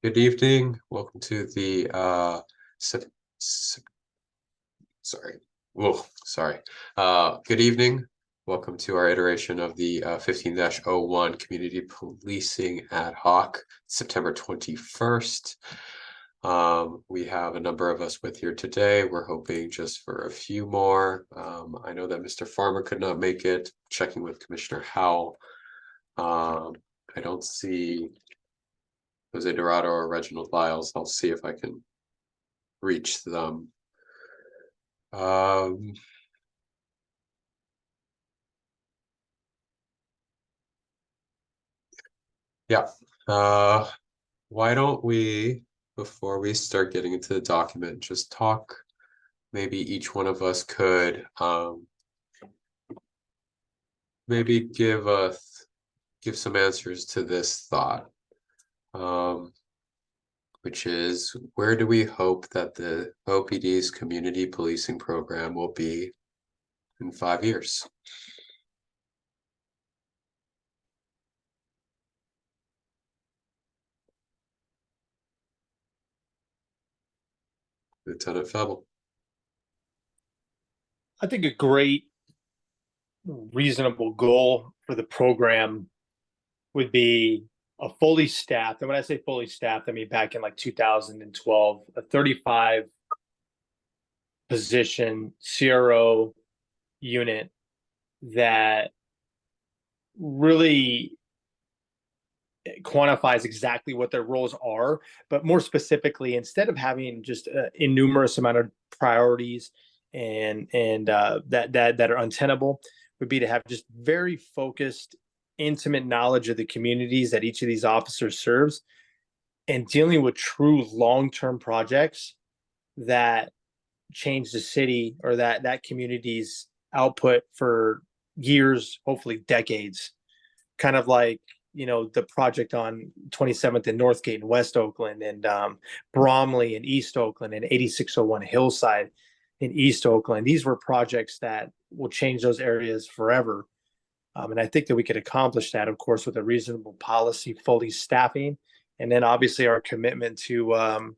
Good evening. Welcome to the sep- sep- sorry. Whoa, sorry. Good evening. Welcome to our iteration of the 15-01 Community Policing Ad Hoc, September 21st. We have a number of us with here today. We're hoping just for a few more. I know that Mr. Farmer could not make it. Checking with Commissioner Howell. I don't see Jose Dorado or Reginald Lyles. I'll see if I can reach them. Yeah. Why don't we, before we start getting into the document, just talk, maybe each one of us could maybe give some answers to this thought. Which is, where do we hope that the OPD's community policing program will be in 5 years? Lieutenant Febble. I think a great, reasonable goal for the program would be a fully staffed, and when I say fully staffed, I mean back in like 2012, a 35 position CRO unit that really quantifies exactly what their roles are, but more specifically, instead of having just an innumerous amount of priorities and that are untenable, would be to have just very focused, intimate knowledge of the communities that each of these officers serves, and dealing with true long-term projects that change the city or that community's output for years, hopefully decades. Kind of like, the project on 27th and Northgate in West Oakland, and Bromley in East Oakland, and 8601 Hillside in East Oakland. These were projects that will change those areas forever. And I think that we could accomplish that, of course, with a reasonable policy, fully staffing, and then obviously our commitment to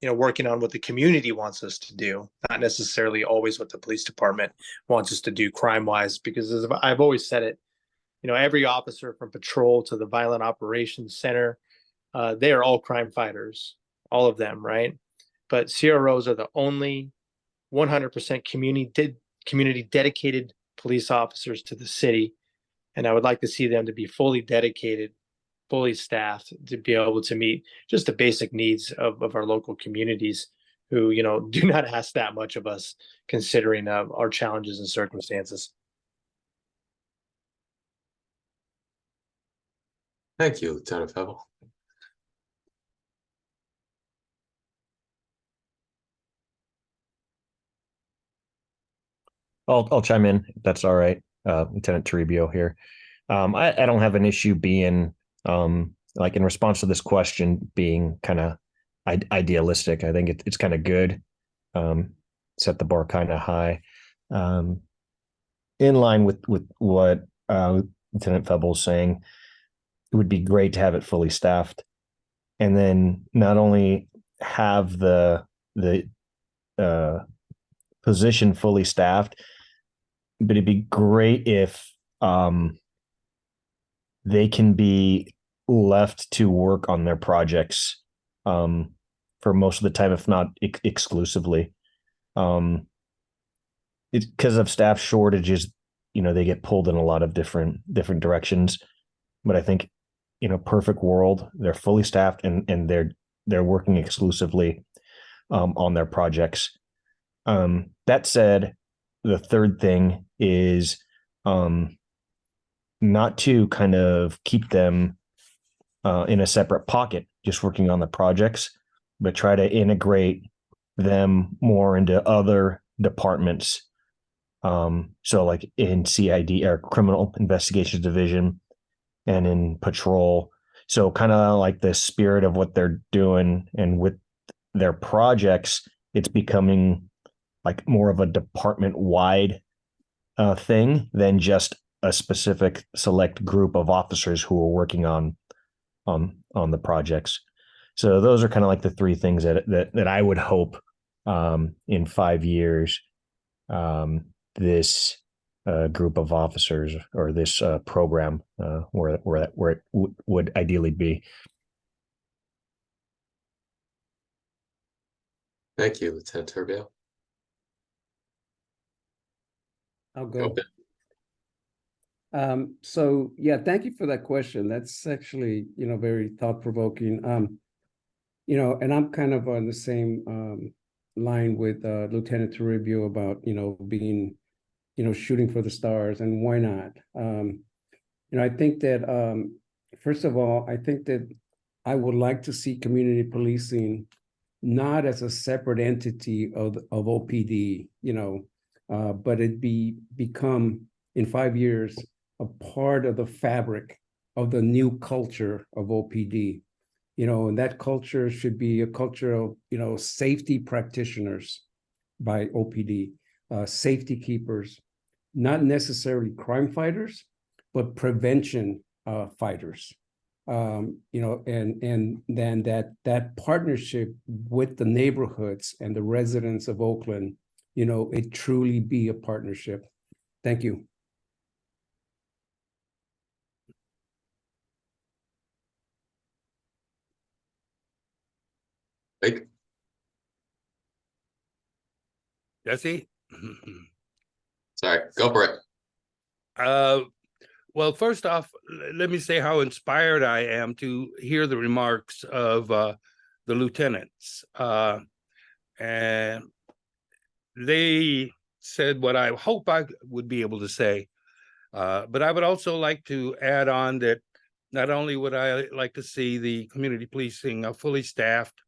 working on what the community wants us to do, not necessarily always what the police department wants us to do crime-wise. Because as I've always said it, every officer from patrol to the violent operations center, they are all crime fighters, all of them, right? But CROs are the only 100% community dedicated police officers to the city. And I would like to see them to be fully dedicated, fully staffed, to be able to meet just the basic needs of our local communities who, do not ask that much of us, considering our challenges and circumstances. Thank you, Lieutenant Febble. I'll chime in if that's all right. Lieutenant Toribio here. I don't have an issue being like in response to this question being kind of idealistic. I think it's kind of good. Set the bar kind of high. In line with what Lieutenant Febble's saying, it would be great to have it fully staffed, and then not only have the position fully staffed, but it'd be great if they can be left to work on their projects for most of the time, if not exclusively. It's because of staff shortages, they get pulled in a lot of different directions. But I think, perfect world, they're fully staffed and they're working exclusively on their projects. That said, the third thing is not to kind of keep them in a separate pocket, just working on the projects, but try to integrate them more into other departments. So like in CID or Criminal Investigations Division and in patrol. So kind of like the spirit of what they're doing and with their projects, it's becoming like more of a department wide thing than just a specific select group of officers who are working on the projects. So those are kind of like the three things that I would hope in 5 years this group of officers or this program where it would ideally be. Thank you, Lieutenant Turbio. I'll go. Open. So yeah, thank you for that question. That's actually, very thought-provoking. And I'm kind of on the same line with Lieutenant Toribio about, being, shooting for the stars, and why not? I think that first of all, I think that I would like to see community policing not as a separate entity of OPD, but it become in 5 years a part of the fabric of the new culture of OPD. And that culture should be a culture of, safety practitioners by OPD, safety keepers, not necessarily crime fighters, but prevention fighters. And then that partnership with the neighborhoods and the residents of Oakland, it truly be a partnership. Thank you. Mike? Jesse? Sorry, go for it. Well, first off, let me say how inspired I am to hear the remarks of the lieutenants. And they said what I hope I would be able to say. But I would also like to add on that not only would I like to see the community policing fully staffed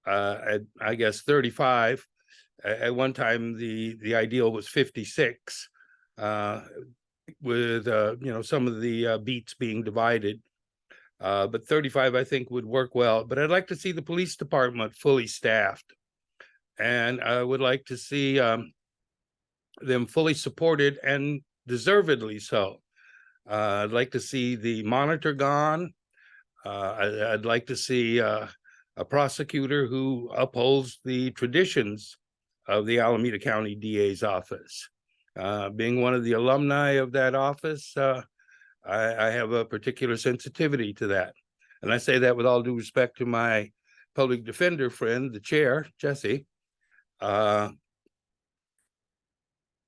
at, I guess, 35. At one time, the ideal was 56, with some of the beats being divided. But 35, I think, would work well. But I'd like to see the police department fully staffed, and I would like to see them fully supported, and deservedly so. I'd like to see the monitor gone. I'd like to see a prosecutor who upholds the traditions of the Alameda County DA's office. Being one of the alumni of that office, I have a particular sensitivity to that. And I say that with all due respect to my public defender friend, the chair, Jesse. I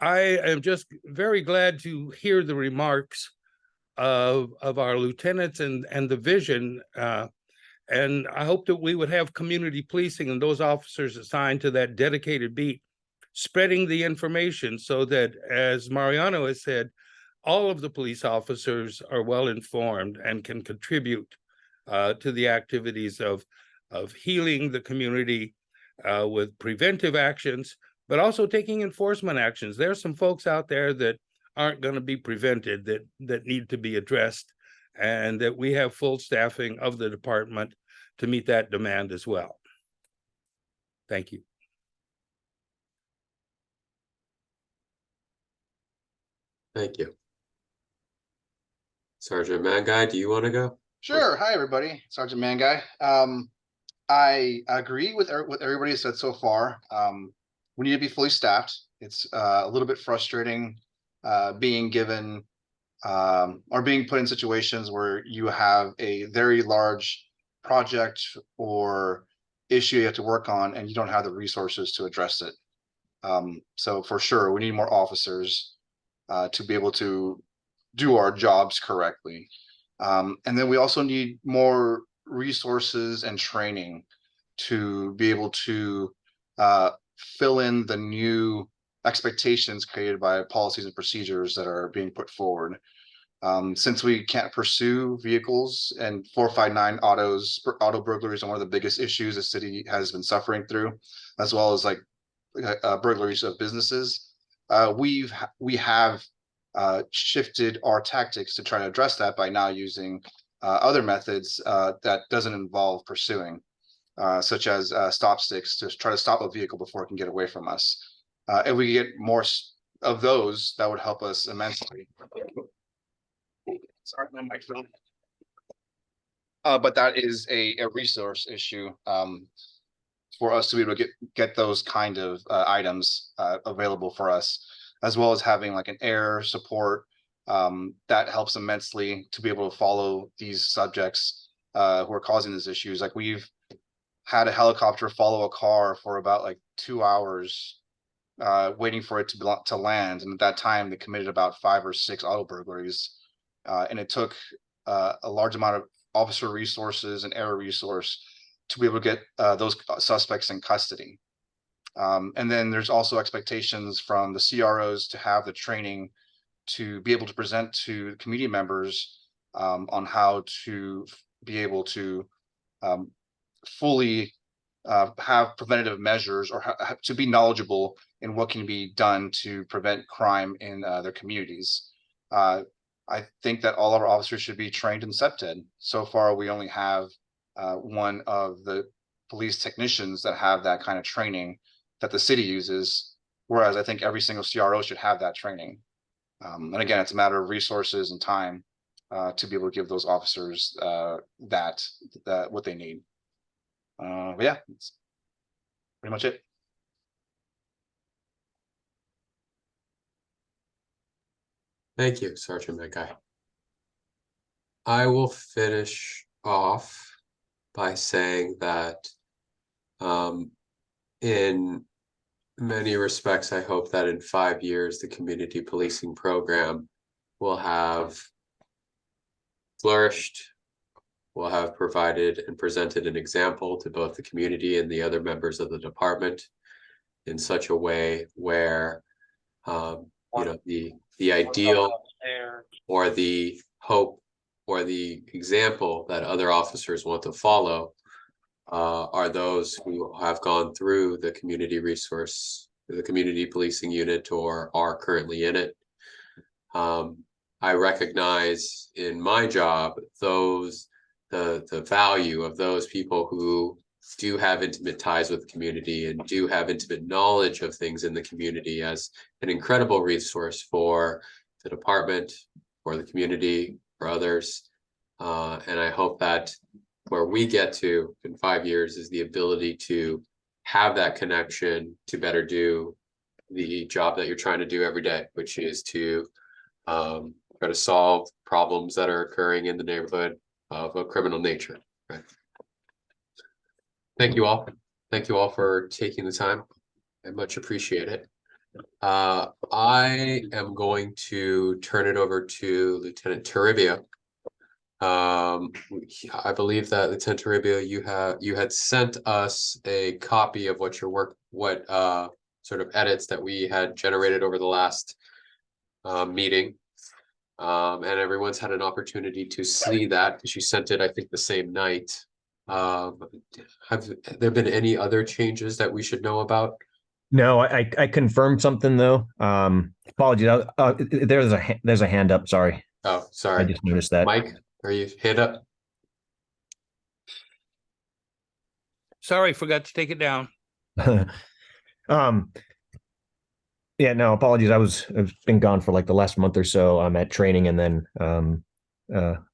am just very glad to hear the remarks of our lieutenants and the vision. And I hope that we would have community policing and those officers assigned to that dedicated beat, spreading the information so that, as Mariano has said, all of the police officers are well informed and can contribute to the activities of healing the community with preventive actions, but also taking enforcement actions. There's some folks out there that aren't going to be prevented, that need to be addressed, and that we have full staffing of the department to meet that demand as well. Thank you. Thank you. Sergeant Manguy, do you want to go? Sure. Hi, everybody. Sergeant Manguy. I agree with what everybody has said so far. We need to be fully staffed. It's a little bit frustrating being given or being put in situations where you have a very large project or issue you have to work on and you don't have the resources to address it. So for sure, we need more officers to be able to do our jobs correctly. And then we also need more resources and training to be able to fill in the new expectations created by policies and procedures that are being put forward. Since we can't pursue vehicles, and 459 auto burglaries are one of the biggest issues the city has been suffering through, as well as like burglaries of businesses. We have shifted our tactics to try to address that by now using other methods that doesn't involve pursuing, such as stop sticks, to try to stop a vehicle before it can get away from us. If we get more of those, that would help us immensely. Sorry, my microphone. But that is a resource issue, for us to be able to get those kind of items available for us, as well as having like an air support that helps immensely to be able to follow these subjects who are causing these issues. Like we've had a helicopter follow a car for about like 2 hours waiting for it to land, and at that time they committed about 5 or 6 auto burglaries, and it took a large amount of officer resources and air resource to be able to get those suspects in custody. And then there's also expectations from the CROs to have the training to be able to present to community members on how to be able to fully have preventative measures, or to be knowledgeable in what can be done to prevent crime in their communities. I think that all our officers should be trained in CPTED. So far, we only have one of the police technicians that have that kind of training that the city uses, whereas I think every single CRO should have that training. And again, it's a matter of resources and time to be able to give those officers that what they need. But yeah, that's pretty much it. Thank you, Sergeant Manguy. I will finish off by saying that in many respects, I hope that in 5 years, the community policing program will have flourished, will have provided and presented an example to both the community and the other members of the department in such a way where you know, the ideal or the hope or the example that other officers want to follow are those who have gone through the community policing unit or are currently in it. I recognize in my job the value of those people who do have intimate ties with the community and do have intimate knowledge of things in the community as an incredible resource for the department, for the community, for others. And I hope that where we get to in 5 years is the ability to have that connection to better do the job that you're trying to do every day, which is to try to solve problems that are occurring in the neighborhood of a criminal nature. Right. Thank you all. Thank you all for taking the time. I much appreciate it. I am going to turn it over to Lieutenant Toribio. I believe that Lieutenant Toribio, you had sent us a copy of what sort of edits that we had generated over the last meeting. And everyone's had an opportunity to see that because you sent it, I think, the same night. Have there been any other changes that we should know about? No, I confirmed something though. Apologies. There's a hand up. Sorry. Oh, sorry. I just noticed that. Mike, are you hand up? Sorry, forgot to take it down. Yeah, no, apologies. I've been gone for like the last month or so. I'm at training and then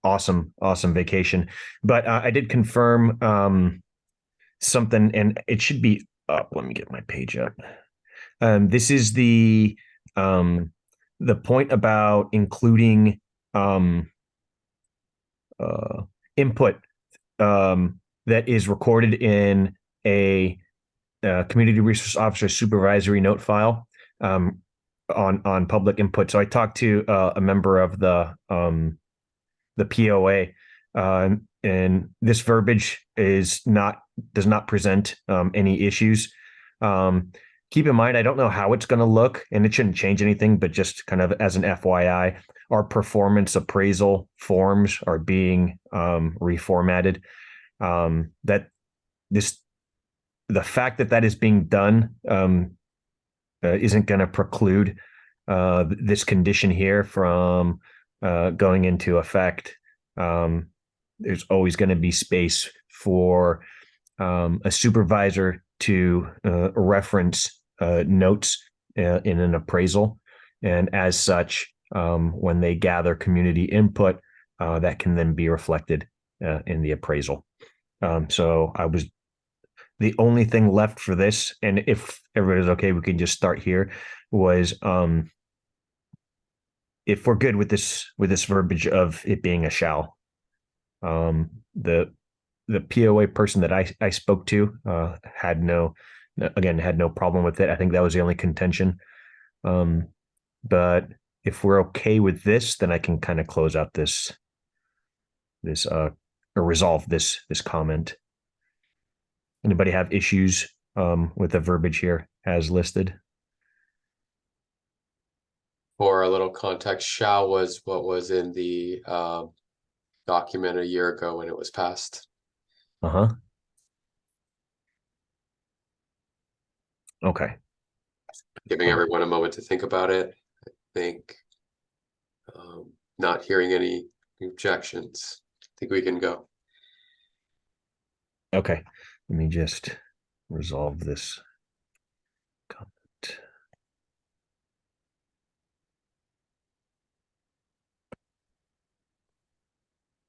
awesome vacation. But I did confirm something, and it should be up. Let me get my page up. This is the point about including input that is recorded in a community resource officer supervisory note file on public input. So I talked to a member of the POA, and this verbiage does not present any issues. Keep in mind, I don't know how it's going to look, and it shouldn't change anything, but just kind of as an FYI, our performance appraisal forms are being reformatted. The fact that is being done isn't going to preclude this condition here from going into effect. There's always going to be space for a supervisor to reference notes in an appraisal. And as such, when they gather community input, that can then be reflected in the appraisal. So the only thing left for this, and if everybody's okay, we can just start here, was if we're good with this verbiage of it being a shall. The POA person that I spoke to had no problem with it. I think that was the only contention. But if we're okay with this, then I can kind of close out this or resolve this comment. Anybody have issues with the verbiage here as listed? For a little context, shall was what was in the document a year ago when it was passed. Uh-huh. Okay. Giving everyone a moment to think about it. I think not hearing any objections. I think we can go. Okay. Let me just resolve this comment.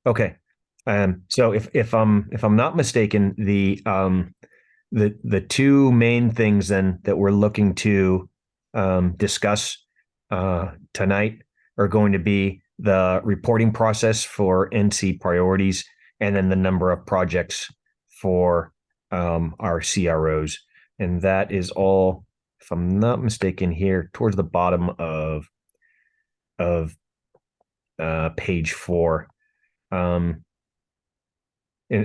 Okay. So if I'm not mistaken, the two main things then that we're looking to discuss tonight are going to be the reporting process for NC priorities and then the number of projects for our CROs. And that is all, if I'm not mistaken, here towards the bottom of page 4. And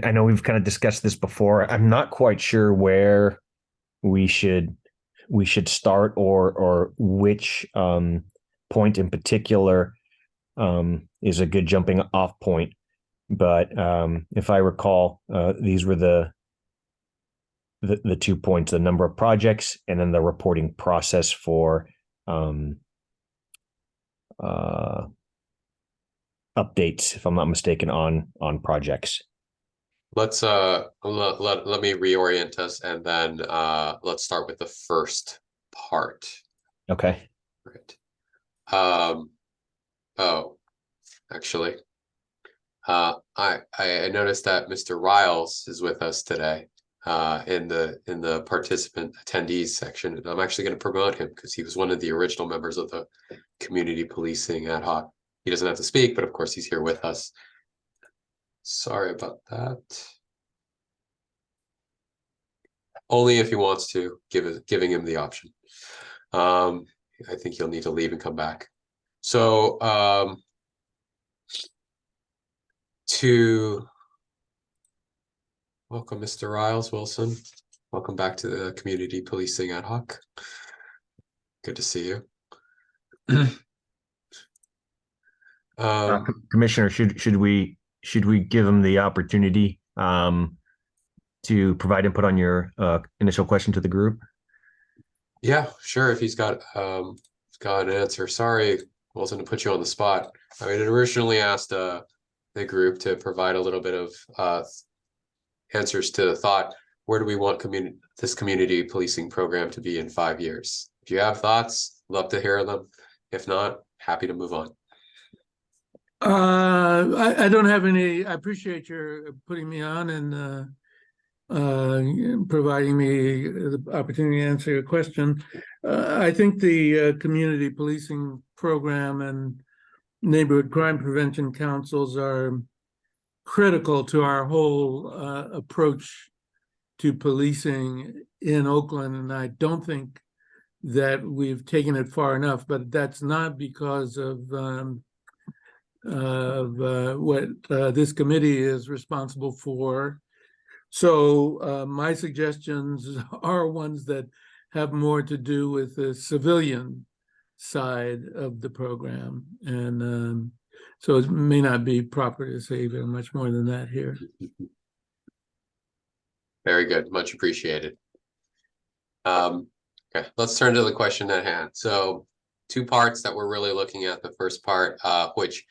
I know we've kind of discussed this before. I'm not quite sure where we should start or which point in particular is a good jumping off point. But if I recall, these were the 2 points: the number of projects and then the reporting process for updates, if I'm not mistaken, on projects. Let's let me reorient us, and then let's start with the first part. Okay. Right. Oh, actually, I noticed that Mr. Riles is with us today in the participant attendees section, and I'm actually going to promote him because he was one of the original members of the community policing ad hoc. He doesn't have to speak, but of course he's here with us. Sorry about that. Only if he wants to, giving him the option. I think he'll need to leave and come back. So to welcome Mr. Riles Wilson. Welcome back to the community policing ad hoc. Good to see you. Commissioner, should we give him the opportunity to provide input on your initial question to the group? Yeah, sure. If he's got an answer. Sorry, Wilson, to put you on the spot. I mean, it originally asked the group to provide a little bit of answers to the thought: where do we want this community policing program to be in 5 years? If you have thoughts, love to hear them. If not, happy to move on. I don't have any. I appreciate your putting me on and providing me the opportunity to answer your question. I think the community policing program and neighborhood crime prevention councils are critical to our whole approach to policing in Oakland, and I don't think that we've taken it far enough. But that's not because of what this committee is responsible for. So my suggestions are ones that have more to do with the civilian side of the program. And so it may not be proper to say very much more than that here. Very good. Much appreciated. Okay, let's turn to the question at hand. So 2 parts that we're really looking at. The first part, which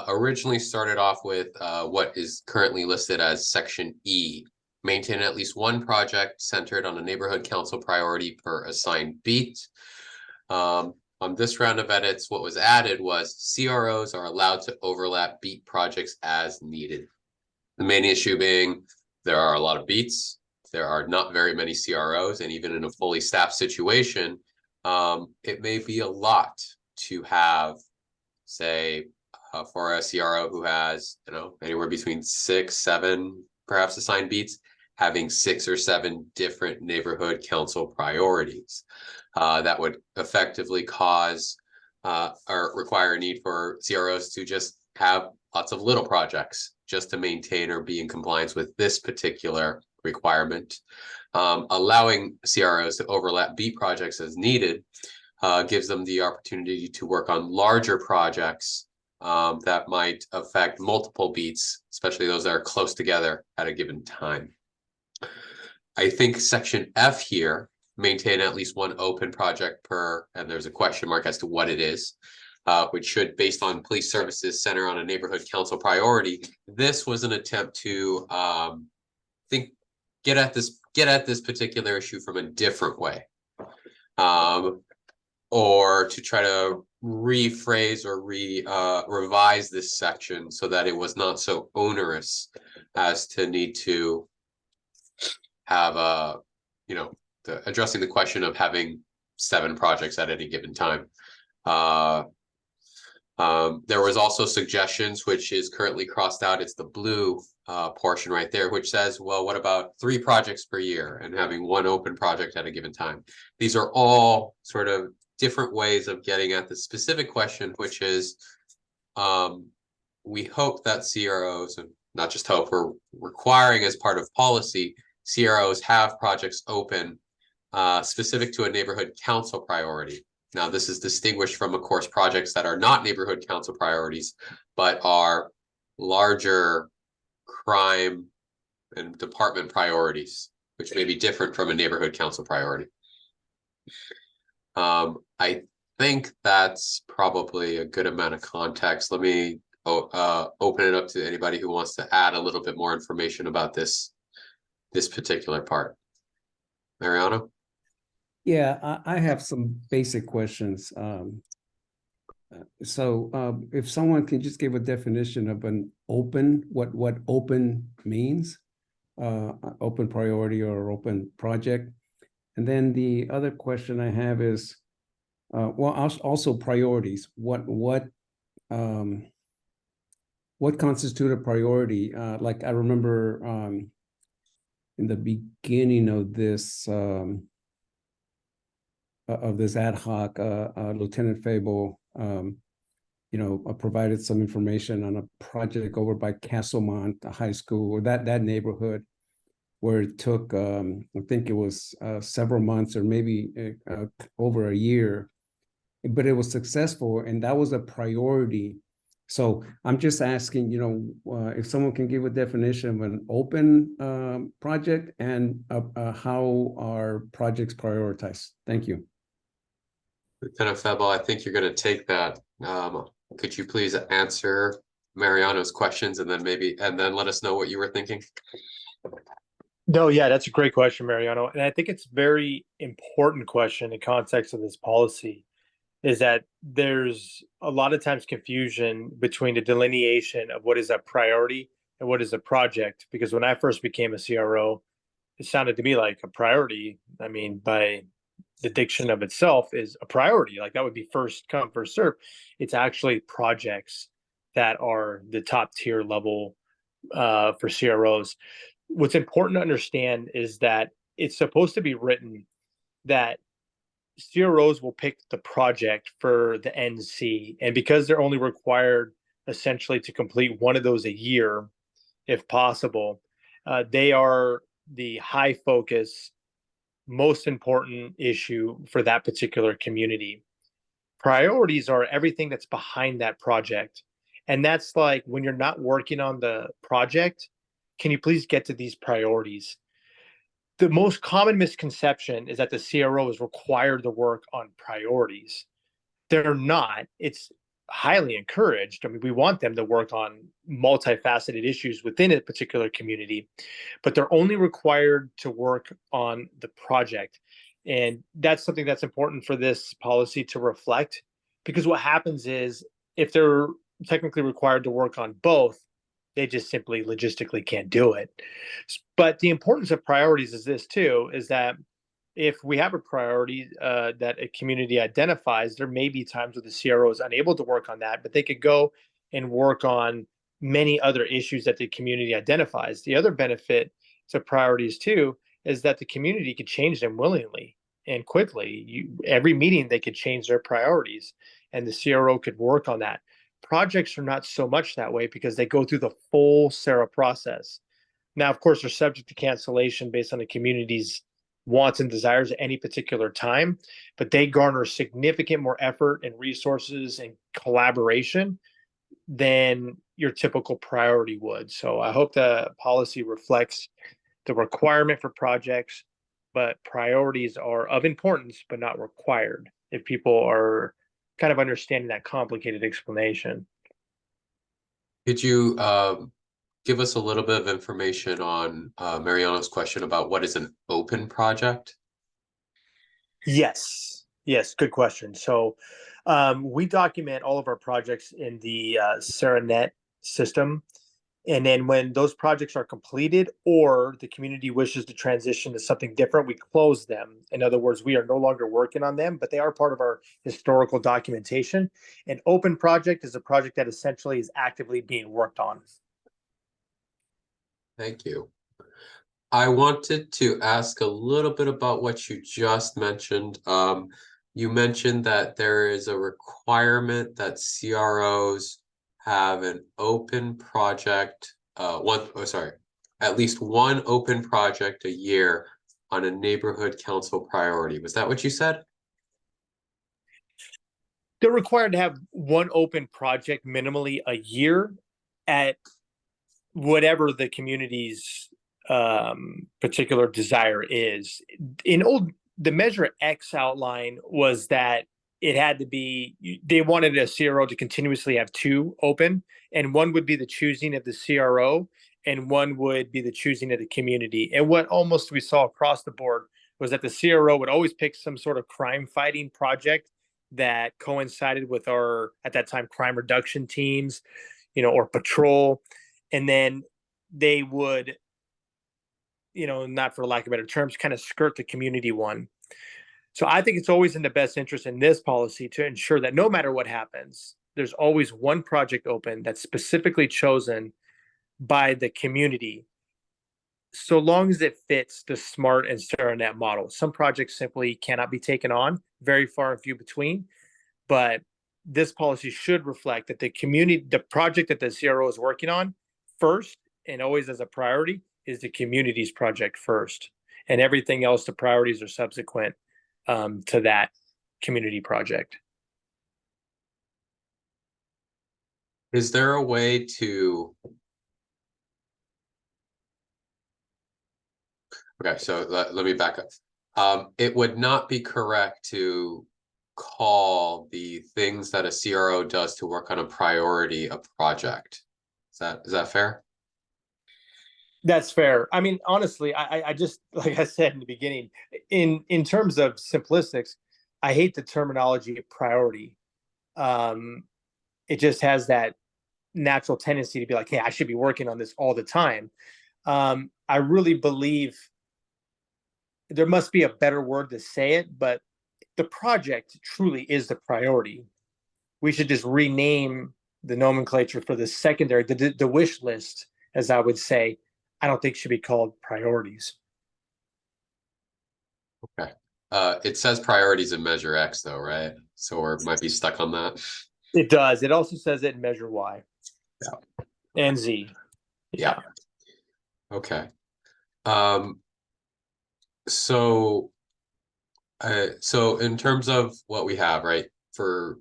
originally started off with what is currently listed as Section E: maintain at least 1 project centered on a neighborhood council priority per assigned beat. On this round of edits, what was added was CROs are allowed to overlap beat projects as needed. The main issue being there are a lot of beats, there are not very many CROs, and even in a fully staffed situation, it may be a lot to have, say, for a CRO who has, anywhere between 6, 7, perhaps assigned beats, having 6 or 7 different neighborhood council priorities. That would effectively cause or require a need for CROs to just have lots of little projects just to maintain or be in compliance with this particular requirement. Allowing CROs to overlap beat projects as needed gives them the opportunity to work on larger projects that might affect multiple beats, especially those that are close together at a given time. I think section F here, maintain at least one open project per, and there's a question mark as to what it is, which should, based on police services, center on a neighborhood council priority. This was an attempt to get at this particular issue from a different way, or to try to rephrase or revise this section so that it was not so onerous as to need to have addressing the question of having 7 projects at any given time. There was also suggestions, which is currently crossed out. It's the blue portion right there, which says, well, what about 3 projects per year and having 1 open project at a given time? These are all sort of different ways of getting at the specific question, which is, we hope that CROs, and not just hope, we're requiring as part of policy, CROs have projects open specific to a neighborhood council priority. Now, this is distinguished from, of course, projects that are not neighborhood council priorities, but are larger crime and department priorities, which may be different from a neighborhood council priority. I think that's probably a good amount of context. Let me open it up to anybody who wants to add a little bit more information about this particular part. Mariano? Yeah, I have some basic questions. If someone can just give a definition of an open, what open means, open priority or open project. And then the other question I have is, also priorities. What constitute a priority? Like I remember in the beginning of this ad hoc, Lieutenant Fable, provided some information on a project over by Castlemont High School, or that neighborhood, where it took, I think it was several months or maybe over a year, but it was successful, and that was a priority. So I'm just asking, if someone can give a definition of an open project and how are projects prioritized. Thank you. Lieutenant Febel, I think you're going to take that. Could you please answer Mariano's questions and then let us know what you were thinking? No, yeah, that's a great question, Mariano. And I think it's a very important question in context of this policy, is that there's a lot of times confusion between the delineation of what is a priority and what is a project. Because when I first became a CRO, it sounded to me like a priority. I mean, by the diction of itself is a priority. Like that would be first come, first serve. It's actually projects that are the top tier level for CROs. What's important to understand is that it's supposed to be written that CROs will pick the project for the NC, and because they're only required essentially to complete one of those a year, if possible, they are the high focus, most important issue for that particular community. Priorities are everything that's behind that project, and that's like when you're not working on the project, can you please get to these priorities? The most common misconception is that the CRO is required to work on priorities. They're not. It's highly encouraged. I mean, we want them to work on multifaceted issues within a particular community, but they're only required to work on the project. And that's something that's important for this policy to reflect, because what happens is if they're technically required to work on both, They just simply logistically can't do it. But the importance of priorities is this too, is that if we have a priority that a community identifies, there may be times where the CRO is unable to work on that, but they could go and work on many other issues that the community identifies. The other benefit to priorities too is that the community could change them willingly and quickly. Every meeting they could change their priorities, and the CRO could work on that. Projects are not so much that way because they go through the full SARA process. Now, of course, they're subject to cancellation based on the community's wants and desires at any particular time, but they garner significant more effort and resources and collaboration than your typical priority would. So I hope the policy reflects the requirement for projects, but priorities are of importance, but not required, if people are kind of understanding that complicated explanation. Could you give us a little bit of information on Mariano's question about what is an open project? Yes, good question. So we document all of our projects in the SARANet system. And then when those projects are completed or the community wishes to transition to something different, we close them. In other words, we are no longer working on them, but they are part of our historical documentation. An open project is a project that essentially is actively being worked on. Thank you. I wanted to ask a little bit about what you just mentioned. You mentioned that there is a requirement that CROs have an open project, at least one open project a year on a neighborhood council priority. Was that what you said? They're required to have one open project minimally a year at whatever the community's particular desire is. The Measure X outline was that it had to be, they wanted a CRO to continuously have two open, and one would be the choosing of the CRO and one would be the choosing of the community. And what almost we saw across the board was that the CRO would always pick some sort of crime fighting project that coincided with our, at that time, crime reduction teams, or patrol. And then they would, not for lack of better terms, kind of skirt the community one. So I think it's always in the best interest in this policy to ensure that no matter what happens, there's always one project open that's specifically chosen by the community, so long as it fits the SMART and SARANet model. Some projects simply cannot be taken on, very far and few between, but this policy should reflect that the project that the CRO is working on first, and always as a priority, is the community's project first, and everything else, the priorities are subsequent to that community project. Is there a way to? Okay, so let me back up. It would not be correct to call the things that a CRO does to work on a priority a project. Is that fair? That's fair. I mean, honestly, I just, like I said in the beginning, in terms of simplistics, I hate the terminology of priority. It just has that natural tendency to be like, hey, I should be working on this all the time. I really believe there must be a better word to say it, but the project truly is the priority. We should just rename the nomenclature for the secondary, the wish list, as I would say. I don't think should be called priorities. Okay. It says priorities in Measure X though, right? So we might be stuck on that. It does. It also says it in Measure Y. Yeah. And Z. Yeah. Okay. So in terms of what we have, right, for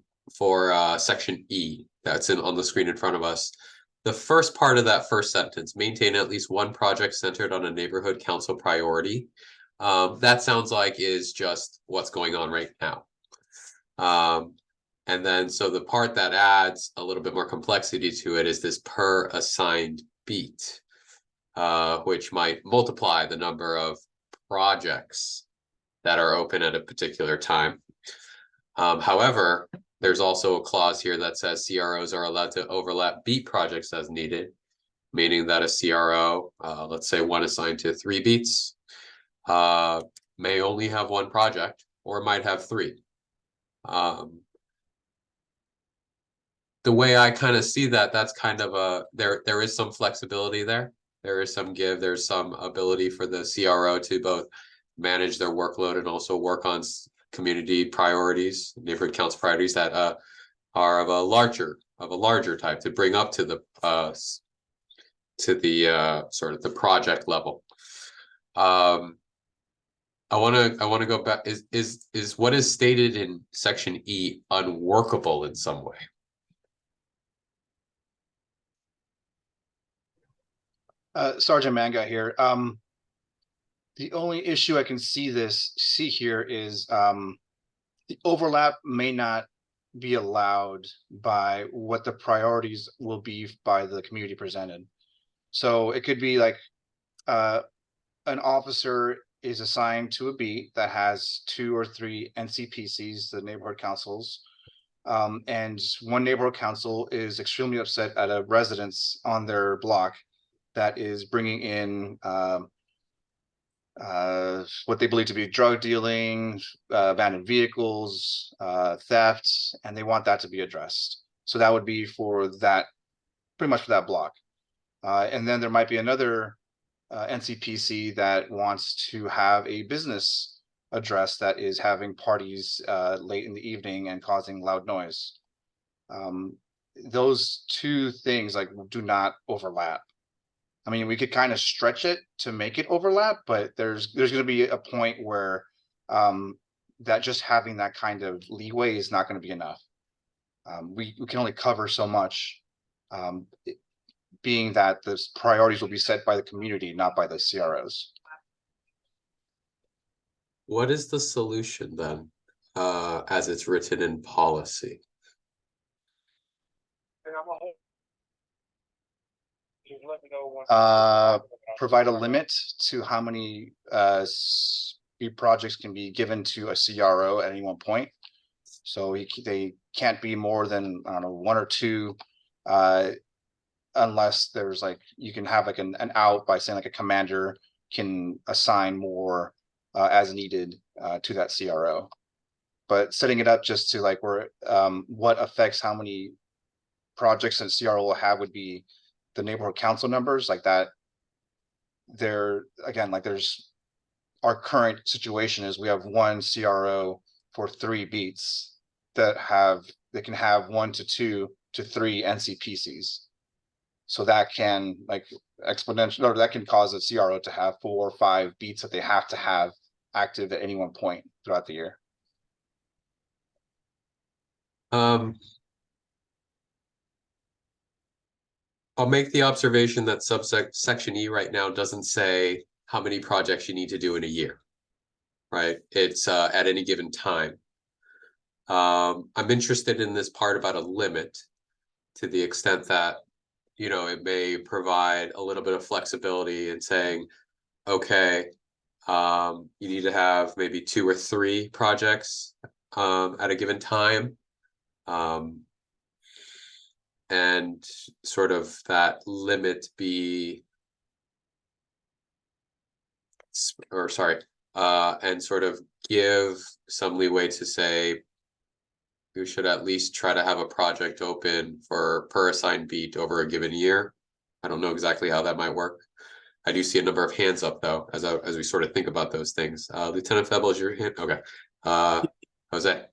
section E, that's on the screen in front of us, the first part of that first sentence, maintain at least one project centered on a neighborhood council priority. That sounds like is just what's going on right now. And then so the part that adds a little bit more complexity to it is this per assigned beat, which might multiply the number of projects that are open at a particular time. However, there's also a clause here that says CROs are allowed to overlap beat projects as needed, meaning that a CRO, let's say one assigned to 3 beats, may only have one project or might have 3. The way I kind of see that, that's kind of there is some flexibility there. There is some give, there's some ability for the CRO to both manage their workload and also work on community priorities, neighborhood council priorities that are of a larger type to bring up to the sort of the project level. I want to go back. Is what is stated in section E unworkable in some way? Sergeant Manga here. The only issue I can see here is the overlap may not be allowed by what the priorities will be by the community presented. So it could be like an officer is assigned to a beat that has 2 or 3 NCPCs, the neighborhood councils, and one neighborhood council is extremely upset at a residence on their block that is bringing in what they believe to be drug dealing, abandoned vehicles, theft, and they want that to be addressed. So that would be for that, pretty much for that block. And then there might be another NCPC that wants to have a business address that is having parties late in the evening and causing loud noise. Those 2 things like do not overlap. I mean, we could kind of stretch it to make it overlap, but there's going to be a point where that just having that kind of leeway is not going to be enough. We can only cover so much, being that the priorities will be set by the community, not by the CROs. What is the solution then, as it's written in policy? Provide a limit to how many speed projects can be given to a CRO at any one point. So they can't be more than, I don't know, 1 or 2, unless there's like, you can have like an out by saying like a commander can assign more as needed to that CRO. But setting it up just to like where what affects how many projects a CRO will have would be the neighborhood council numbers, like that. There again, like there's our current situation is we have 1 CRO for 3 beats that can have 1 to 2 to 3 NCPCs. So that can like exponential, or that can cause a CRO to have 4 or 5 beats that they have to have active at any one point throughout the year. I'll make the observation that section E right now doesn't say how many projects you need to do in a year, right? It's at any given time. I'm interested in this part about a limit to the extent that, you know, it may provide a little bit of flexibility in saying, okay, you need to have maybe 2 or 3 projects at a given time. And sort of that limit be, or sorry, and sort of give some leeway to say we should at least try to have a project open per assigned beat over a given year. I don't know exactly how that might work. I do see a number of hands up though, as we sort of think about those things. Lieutenant Febel, is your hand? Okay. Jose.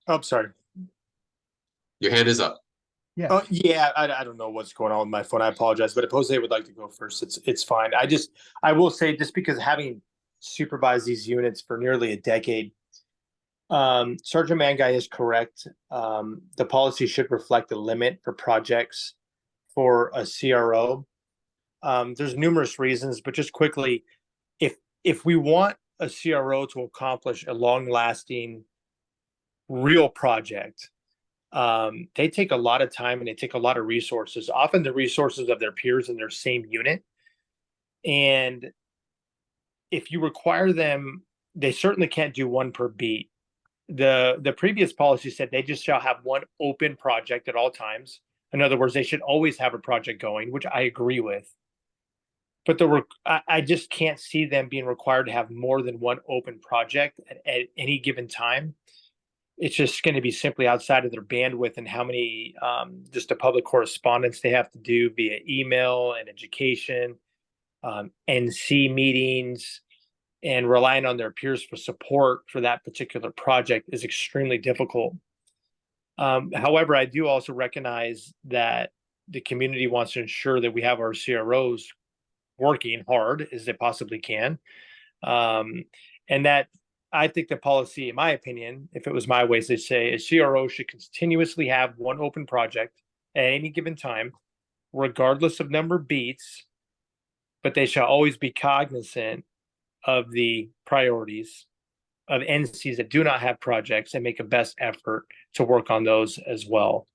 Oh, sorry. Your hand is up. Yeah. Yeah, I don't know what's going on with my phone. I apologize, but if Jose would like to go first, it's fine. I will say, just because having supervised these units for nearly a decade, Sergeant Manguy is correct. The policy should reflect the limit for projects for a CRO. There's numerous reasons, but just quickly, if we want a CRO to accomplish a long-lasting, real project, they take a lot of time and they take a lot of resources, often the resources of their peers in their same unit. And if you require them, they certainly can't do 1 per beat. The previous policy said they just shall have 1 open project at all times, In other words, they should always have a project going, which I agree with. But I just can't see them being required to have more than one open project at any given time. It's just going to be simply outside of their bandwidth and how many just the public correspondence they have to do via email and education, NC meetings, and relying on their peers for support for that particular project is extremely difficult. However, I do also recognize that the community wants to ensure that we have our CROs working hard as they possibly can. And that I think the policy, in my opinion, if it was my way, they say a CRO should continuously have one open project at any given time, regardless of number of beats, but they shall always be cognizant of the priorities of NCs that do not have projects and make a best effort to work on those as well.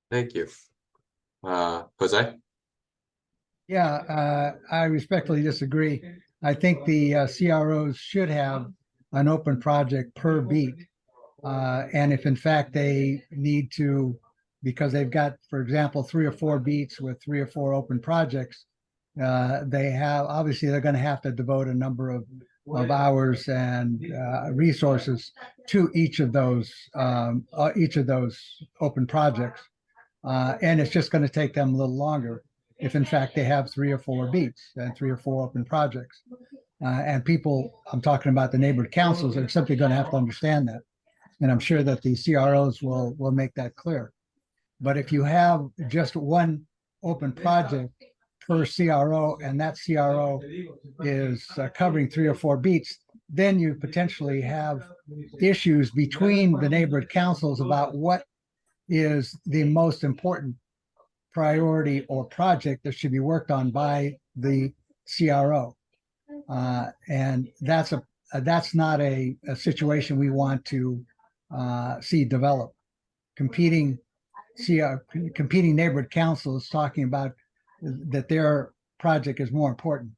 Thank you. Jose? Yeah, I respectfully disagree. I think the CROs should have an open project per beat. And if in fact they need to, because they've got, for example, 3 or 4 beats with 3 or 4 open projects, they have, obviously they're going to have to devote a number of hours and resources to each of those open projects. And it's just going to take them a little longer if in fact they have 3 or 4 beats and 3 or 4 open projects. And people, I'm talking about the neighborhood councils, are simply going to have to understand that. And I'm sure that the CROs will make that clear. But if you have just one open project per CRO and that CRO is covering 3 or 4 beats, then you potentially have issues between the neighborhood councils about what is the most important priority or project that should be worked on by the CRO. And that's not a situation we want to see develop. Competing neighborhood councils talking about that their project is more important.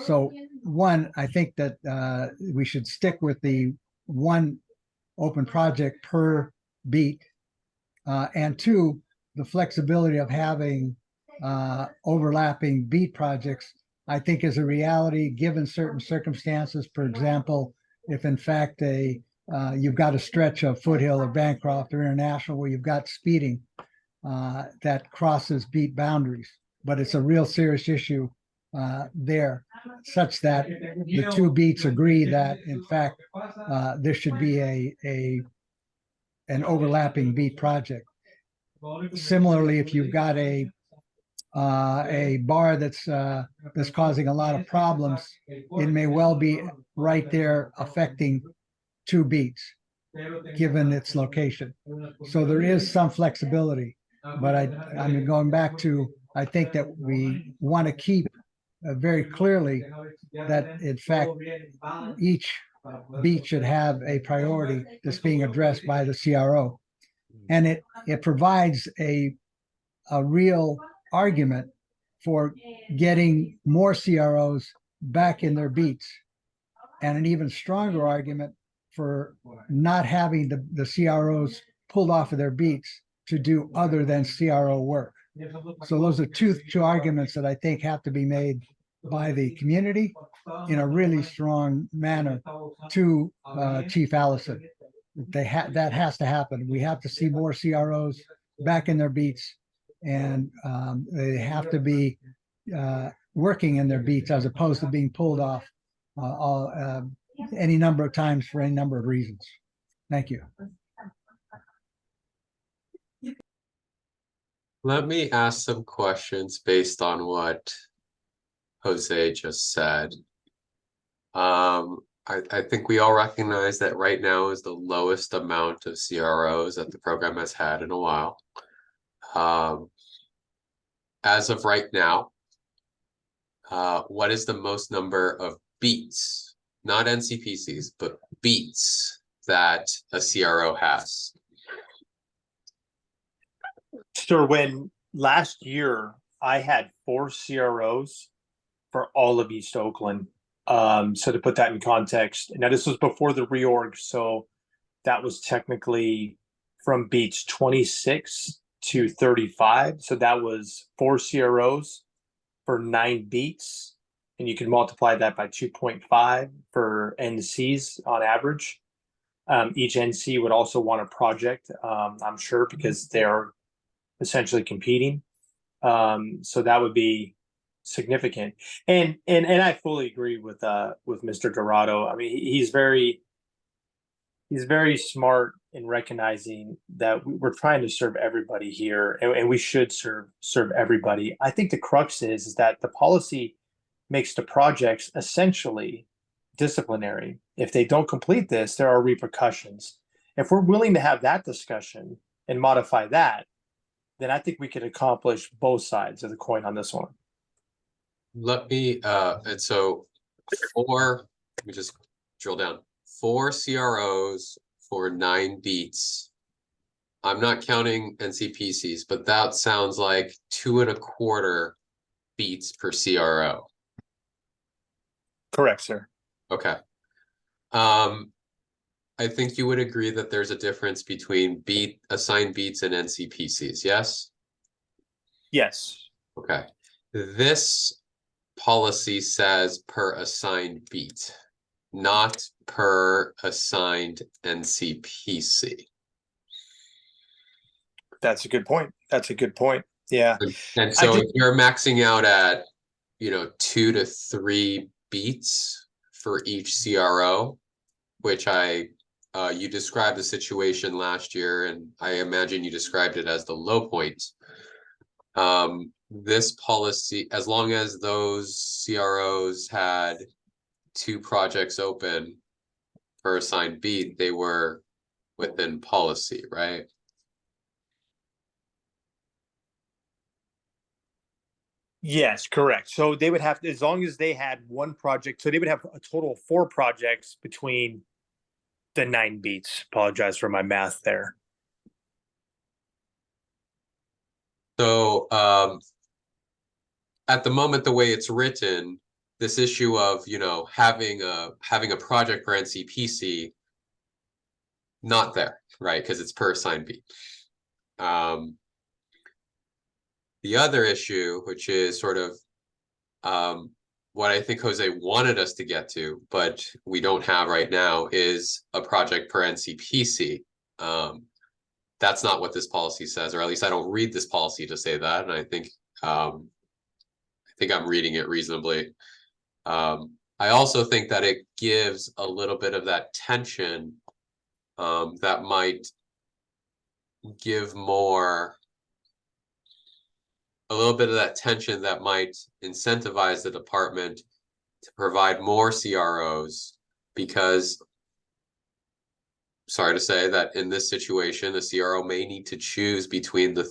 So one, I think that we should stick with the one open project per beat. And 2, the flexibility of having overlapping beat projects, I think is a reality given certain circumstances. For example, if in fact you've got a stretch of Foothill or Bancroft or International where you've got speeding that crosses beat boundaries, but it's a real serious issue there, such that the 2 beats agree that in fact there should be an overlapping beat project. Similarly, if you've got a bar that's causing a lot of problems, it may well be right there affecting 2 beats, given its location. So there is some flexibility, but I'm going back to, I think that we want to keep very clearly that in fact each beat should have a priority that's being addressed by the CRO. And it provides a real argument for getting more CROs back in their beats, and an even stronger argument for not having the CROs pulled off of their beats to do other than CRO work. So those are two arguments that I think have to be made by the community in a really strong manner to Chief Allison. That has to happen. We have to see more CROs back in their beats, and they have to be working in their beats as opposed to being pulled off any number of times for any number of reasons. Thank you. Let me ask some questions based on what Jose just said. I think we all recognize that right now is the lowest amount of CROs that the program has had in a while. As of right now, what is the most number of beats, not NCPCs, but beats that a CRO has? So when last year I had 4 CROs for all of East Oakland, So to put that in context, now this was before the reorg, so that was technically from beats 26 to 35. So that was 4 CROs for 9 beats. And you can multiply that by 2.5 for NCs on average. Each NC would also want a project, I'm sure, because they're essentially competing. So that would be significant. And I fully agree with Mr. Dorado. I mean, he's very smart in recognizing that we're trying to serve everybody here, and we should serve everybody. I think the crux is that the policy makes the projects essentially disciplinary. If they don't complete this, there are repercussions. If we're willing to have that discussion and modify that, then I think we could accomplish both sides of the coin on this one. Let me, and so let me just drill down. 4 CROs for 9 beats. I'm not counting NCPCs, but that sounds like 2.25 beats per CRO. Correct, sir. Okay. I think you would agree that there's a difference between assigned beats and NCPCs, yes? Yes. Okay. This policy says per assigned beat, not per assigned NCPC. That's a good point. Yeah. And so if you're maxing out at, 2 to 3 beats for each CRO, which you described the situation last year, and I imagine you described it as the low point. This policy, as long as those CROs had 2 projects open per assigned beat, they were within policy, right? Yes, correct. So they would have to, as long as they had 1 project, so they would have a total of 4 projects between the 9 beats. Apologize for my math there. So at the moment, the way it's written, this issue of having a project per NCPC, not there, right? Because it's per assigned beat. The other issue, which is sort of what I think Jose wanted us to get to, but we don't have right now, is a project per NCPC. That's not what this policy says, or at least I don't read this policy to say that. And I think I'm reading it reasonably. I also think that it gives a little bit of that tension that might give a little bit of that tension that might incentivize the department to provide more CROs, because sorry to say that in this situation, the CRO may need to choose between the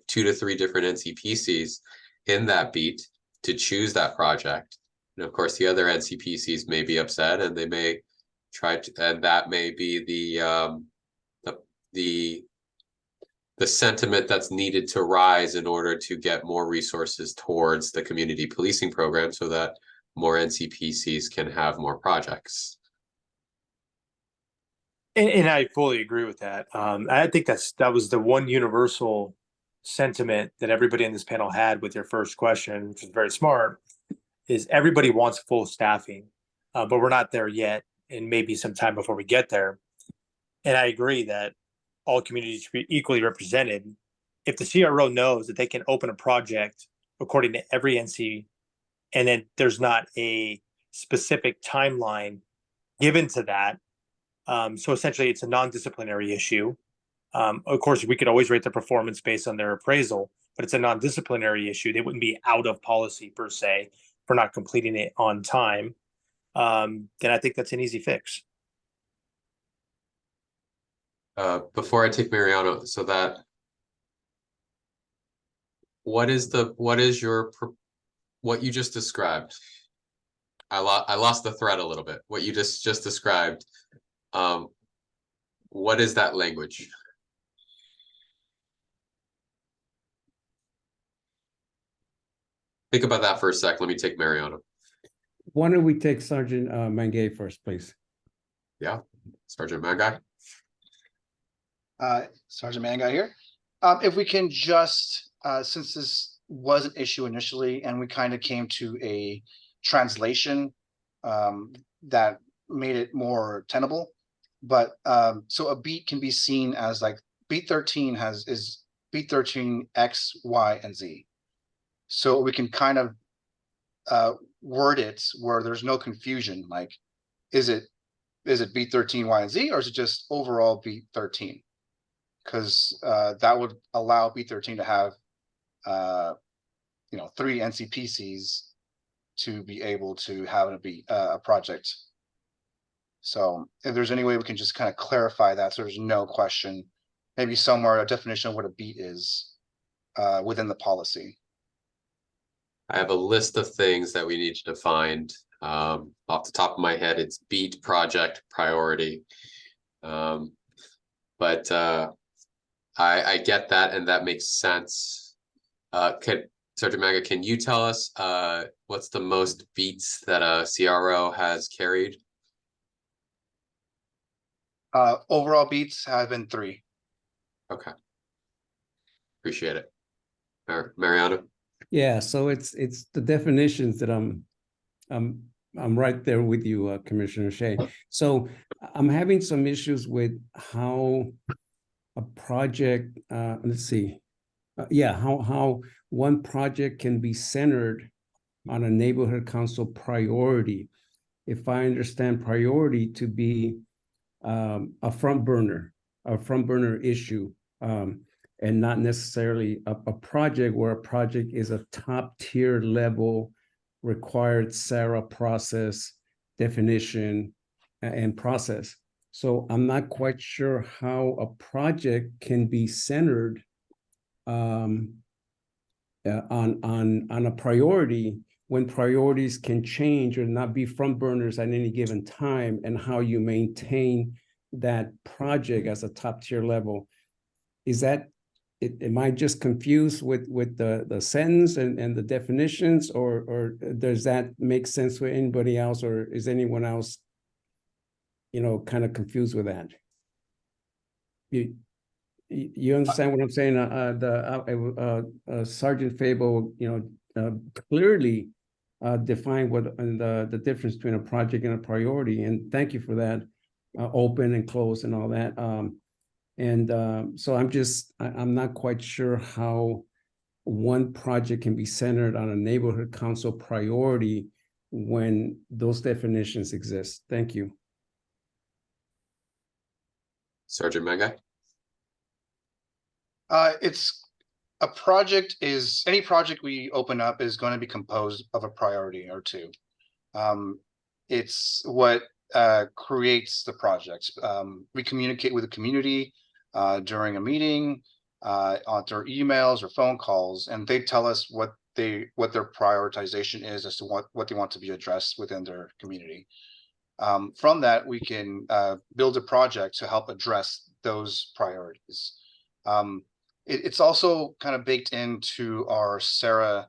2 to 3 different NCPCs in that beat to choose that project. And of course, the other NCPCs may be upset, and they may try to, and that may be the sentiment that's needed to rise in order to get more resources towards the community policing program, so that more NCPCs can have more projects. And I fully agree with that. I think that was the one universal sentiment that everybody in this panel had with your first question, which is very smart, is everybody wants full staffing, but we're not there yet, and maybe some time before we get there. And I agree that all communities should be equally represented. If the CRO knows that they can open a project according to every NC, and then there's not a specific timeline given to that, so essentially it's a non-disciplinary issue. Of course, we could always rate their performance based on their appraisal, but it's a non-disciplinary issue. They wouldn't be out of policy per se for not completing it on time. Then I think that's an easy fix. Before I take Mariano, so that what you just described? I lost the thread a little bit. What you just described, what is that language? Think about that for a sec. Let me take Mariano. why don't we take Sergeant Mangay first, please? Yeah, Sergeant Mangai. Sergeant Manguy here. If we can just, since this was an issue initially and we kind of came to a translation that made it more tenable. But so a beat can be seen as like beat 13 is beat 13 X, Y, and Z. So we can kind of word it where there's no confusion. Like, is it beat 13 Y and Z, or is it just overall beat 13? Because that would allow beat 13 to have 3 NCPCs to be able to have a project. So if there's any way we can just kind of clarify that, so there's no question, maybe somewhere a definition of what a beat is within the policy. I have a list of things that we need to define. Off the top of my head, it's beat project priority. But I get that, and that makes sense. Sergeant Maga, can you tell us what's the most beats that a CRO has carried? Overall beats have been 3. Okay. Appreciate it. Mariano? Yeah, so it's the definitions that I'm right there with you, Commissioner Shea. So I'm having some issues with how a project, let's see, how one project can be centered on a neighborhood council priority. If I understand priority to be a front burner issue, and not necessarily a project where a project is a top tier level required SARA process definition and process. So I'm not quite sure how a project can be centered on a priority when priorities can change or not be front burners at any given time, and how you maintain that project as a top tier level. Is that, am I just confused with the sentence and the definitions, or does that make sense for anybody else, or is anyone else, kind of confused with that? You understand what I'm saying? Sergeant Fable, clearly defined what the difference between a project and a priority, and thank you for that, open and close and all that. So I'm not quite sure how one project can be centered on a neighborhood council priority when those definitions exist. Thank you. Sergeant Mangai? It's a project is any project we open up is going to be composed of a priority or 2. It's what creates the project. We communicate with the community during a meeting, through emails or phone calls, and they tell us what their prioritization is as to what they want to be addressed within their community. From that, we can build a project to help address those priorities. It's also kind of baked into our SARA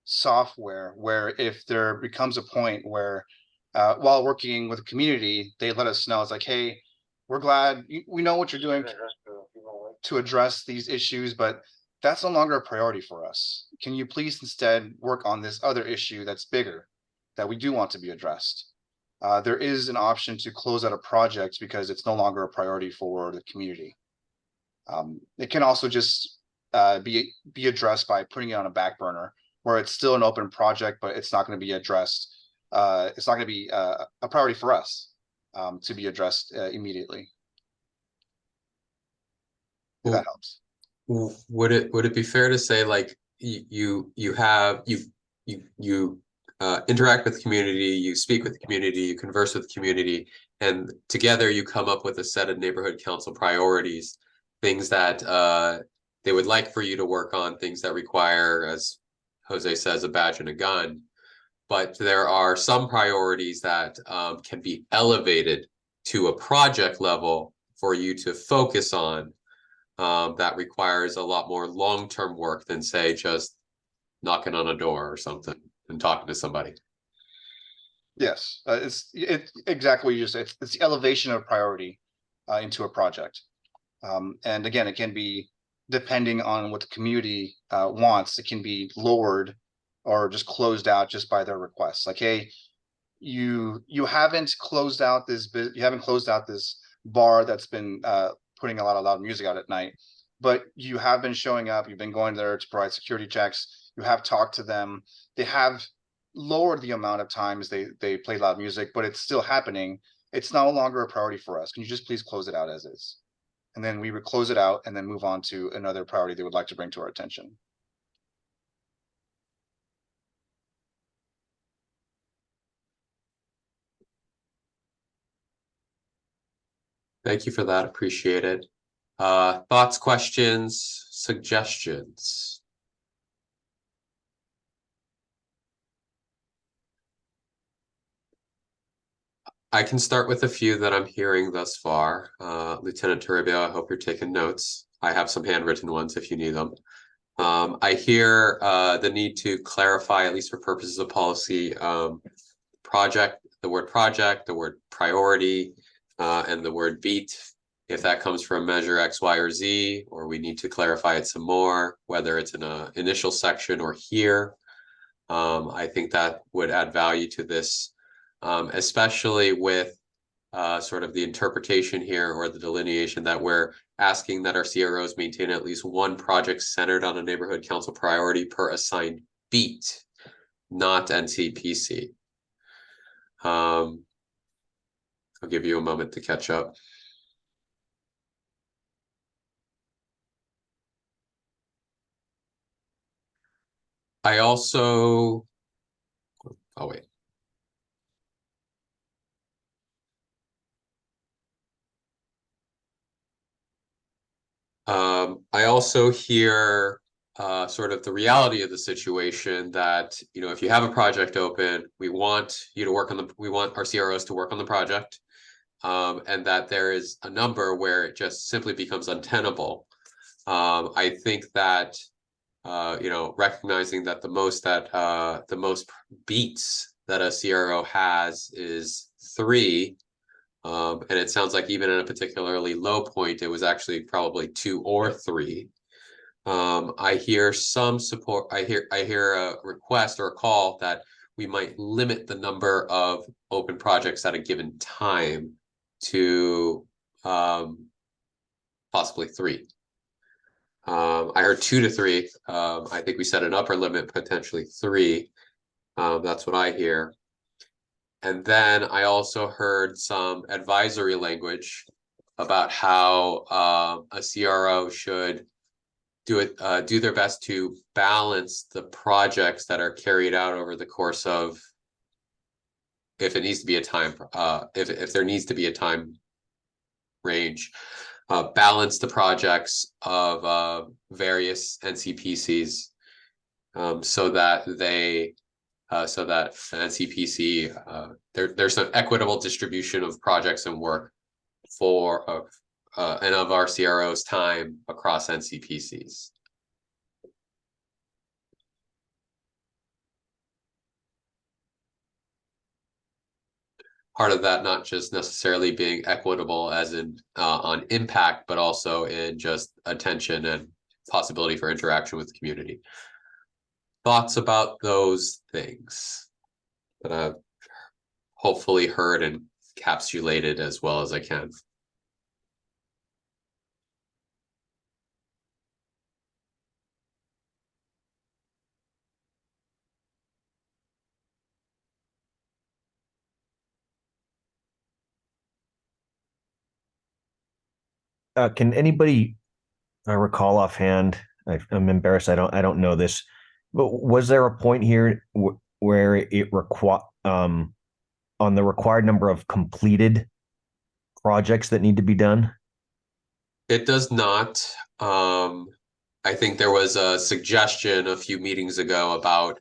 software, where if there becomes a point where while working with the community, they let us know, it's like, hey, we're glad we know what you're doing to address these issues, but that's no longer a priority for us. Can you please instead work on this other issue that's bigger, that we do want to be addressed? There is an option to close out a project because it's no longer a priority for the community. It can also just be addressed by putting it on a back burner, where it's still an open project, but it's not going to be addressed. It's not going to be a priority for us to be addressed immediately. If that helps. Would it be fair to say, like, you interact with the community, you speak with the community, you converse with the community, and together you come up with a set of neighborhood council priorities, things that they would like for you to work on, things that require, as Jose says, a badge and a gun. But there are some priorities that can be elevated to a project level for you to focus on, that requires a lot more long-term work than, say, just knocking on a door or something and talking to somebody. Yes, it's exactly what you just said. It's the elevation of priority into a project. And again, it can be depending on what the community wants. It can be lowered or just closed out just by their requests. Like, hey, you haven't closed out this bar that's been putting a lot of loud music out at night, but you have been showing up. You've been going there to provide security checks. You have talked to them. They have lowered the amount of times they play loud music, but it's still happening. It's no longer a priority for us. Can you just please close it out as is? And then we would close it out and then move on to another priority they would like to bring to our attention. Thank you for that. Appreciate it. Thoughts, questions, suggestions? I can start with a few that I'm hearing thus far. Lieutenant Toribio, I hope you're taking notes. I have some handwritten ones if you need them. I hear the need to clarify, at least for purposes of policy, project, the word project, the word priority, and the word beat. If that comes from measure X, Y, or Z, or we need to clarify it some more, whether it's in an initial section or here. I think that would add value to this. Especially with sort of the interpretation here or the delineation that we're asking that our CROs maintain at least one project centered on a neighborhood council priority per assigned beat, not NCPC. I'll give you a moment to catch up. I also, oh wait. I also hear sort of the reality of the situation that, you know, if you have a project open, we want you to work on we want our CROs to work on the project, and that there is a number where it just simply becomes untenable. I think that, you know, recognizing that the most beats that a CRO has is 3. And it sounds like even at a particularly low point, it was actually probably 2 or 3. I hear some support. I hear a request or a call that we might limit the number of open projects at a given time to possibly 3. I heard 2 to 3. I think we set an upper limit, potentially 3. That's what I hear. And then I also heard some advisory language about how a CRO should do their best to balance the projects that are carried out over the course of, if it needs to be a time, if there needs to be a time range, balance the projects of various NCPCs so that they. So that NCPC, there's an equitable distribution of projects and work for and of our CRO's time across NCPCs. Part of that not just necessarily being equitable as in on impact, but also in just attention and possibility for interaction with the community. Thoughts about those things that I've hopefully heard and encapsulated as well as I can. Can anybody recall offhand? I'm embarrassed. I don't know this, but was there a point here where it on the required number of completed projects that need to be done? It does not. I think there was a suggestion a few meetings ago about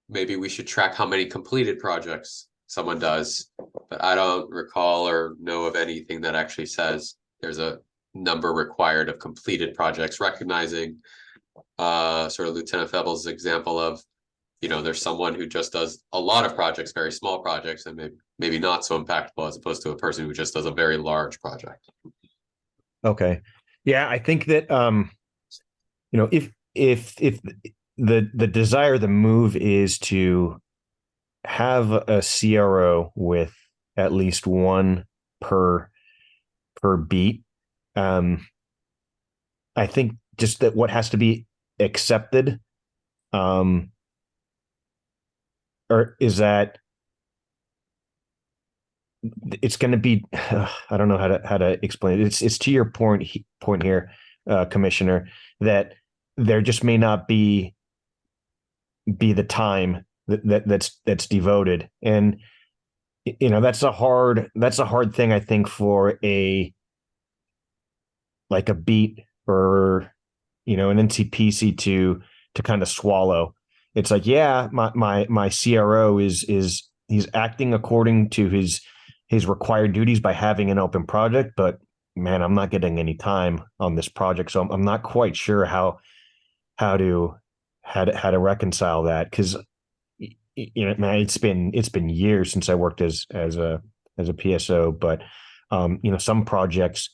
maybe we should track how many completed projects someone does, but I don't recall or know of anything that actually says there's a number required of completed projects, recognizing sort of Lieutenant Febble's example of you know, there's someone who just does a lot of projects, very small projects, and maybe not so impactful as opposed to a person who just does a very large project. Okay. Yeah, I think that you know, if the desire, the move is to have a CRO with at least one per beat, I think just that what has to be accepted, or is that it's going to be, I don't know how to explain it. It's to your point here, Commissioner, that there just may not be the time that's devoted, and you know that's a hard thing, I think, for a beat or you know an NCPC to kind of swallow. It's like, yeah, my CRO is he's acting according to his required duties by having an open project, but man, I'm not getting any time on this project, so I'm not quite sure how to reconcile that, because you know, man, it's been years since I worked as a PSO, but you know, some projects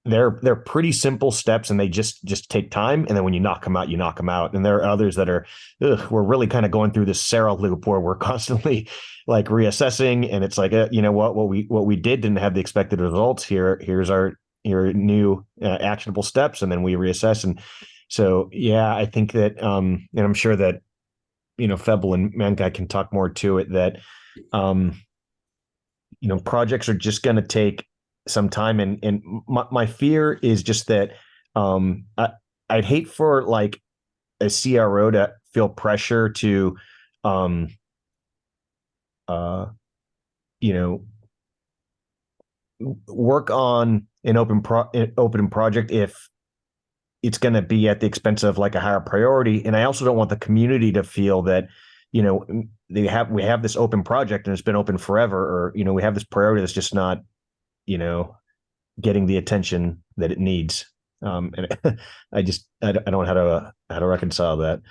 they're pretty simple steps and they just take time, and then when you knock them out, you knock them out. And there are others that are, we're really kind of going through this Sarah loop where we're constantly like reassessing, and it's like, you know what we didn't have the expected results. Here's your new actionable steps, and then we reassess. And so yeah, I think that and I'm sure that you know Febble and Manguy can talk more to it, that you know projects are just going to take some time, and my fear is just that I'd hate for like a CRO to feel pressure to you know work on an open project if it's going to be at the expense of like a higher priority. And I also don't want the community to feel that, you know, we have this open project and it's been open forever, or you know we have this priority that's just not, you know, getting the attention that it needs. And I don't know how to reconcile that.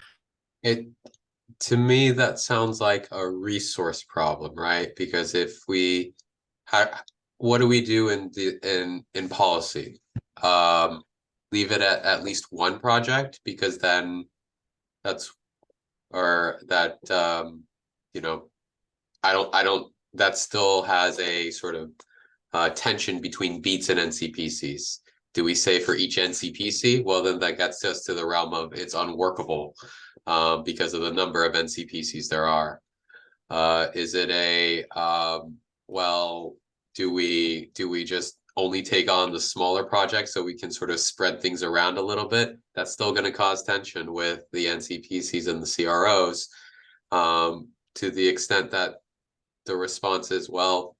To me, that sounds like a resource problem, right? Because if what do we do in policy? Leave it at least one project, because then you know, that still has a sort of tension between beats and NCPCs. Do we say for each NCPC? Well, then that gets us to the realm of it's unworkable because of the number of NCPCs there are. Is it well, do we just only take on the smaller projects so we can sort of spread things around a little bit? That's still going to cause tension with the NCPCs and the CROs, to the extent that the response is, well,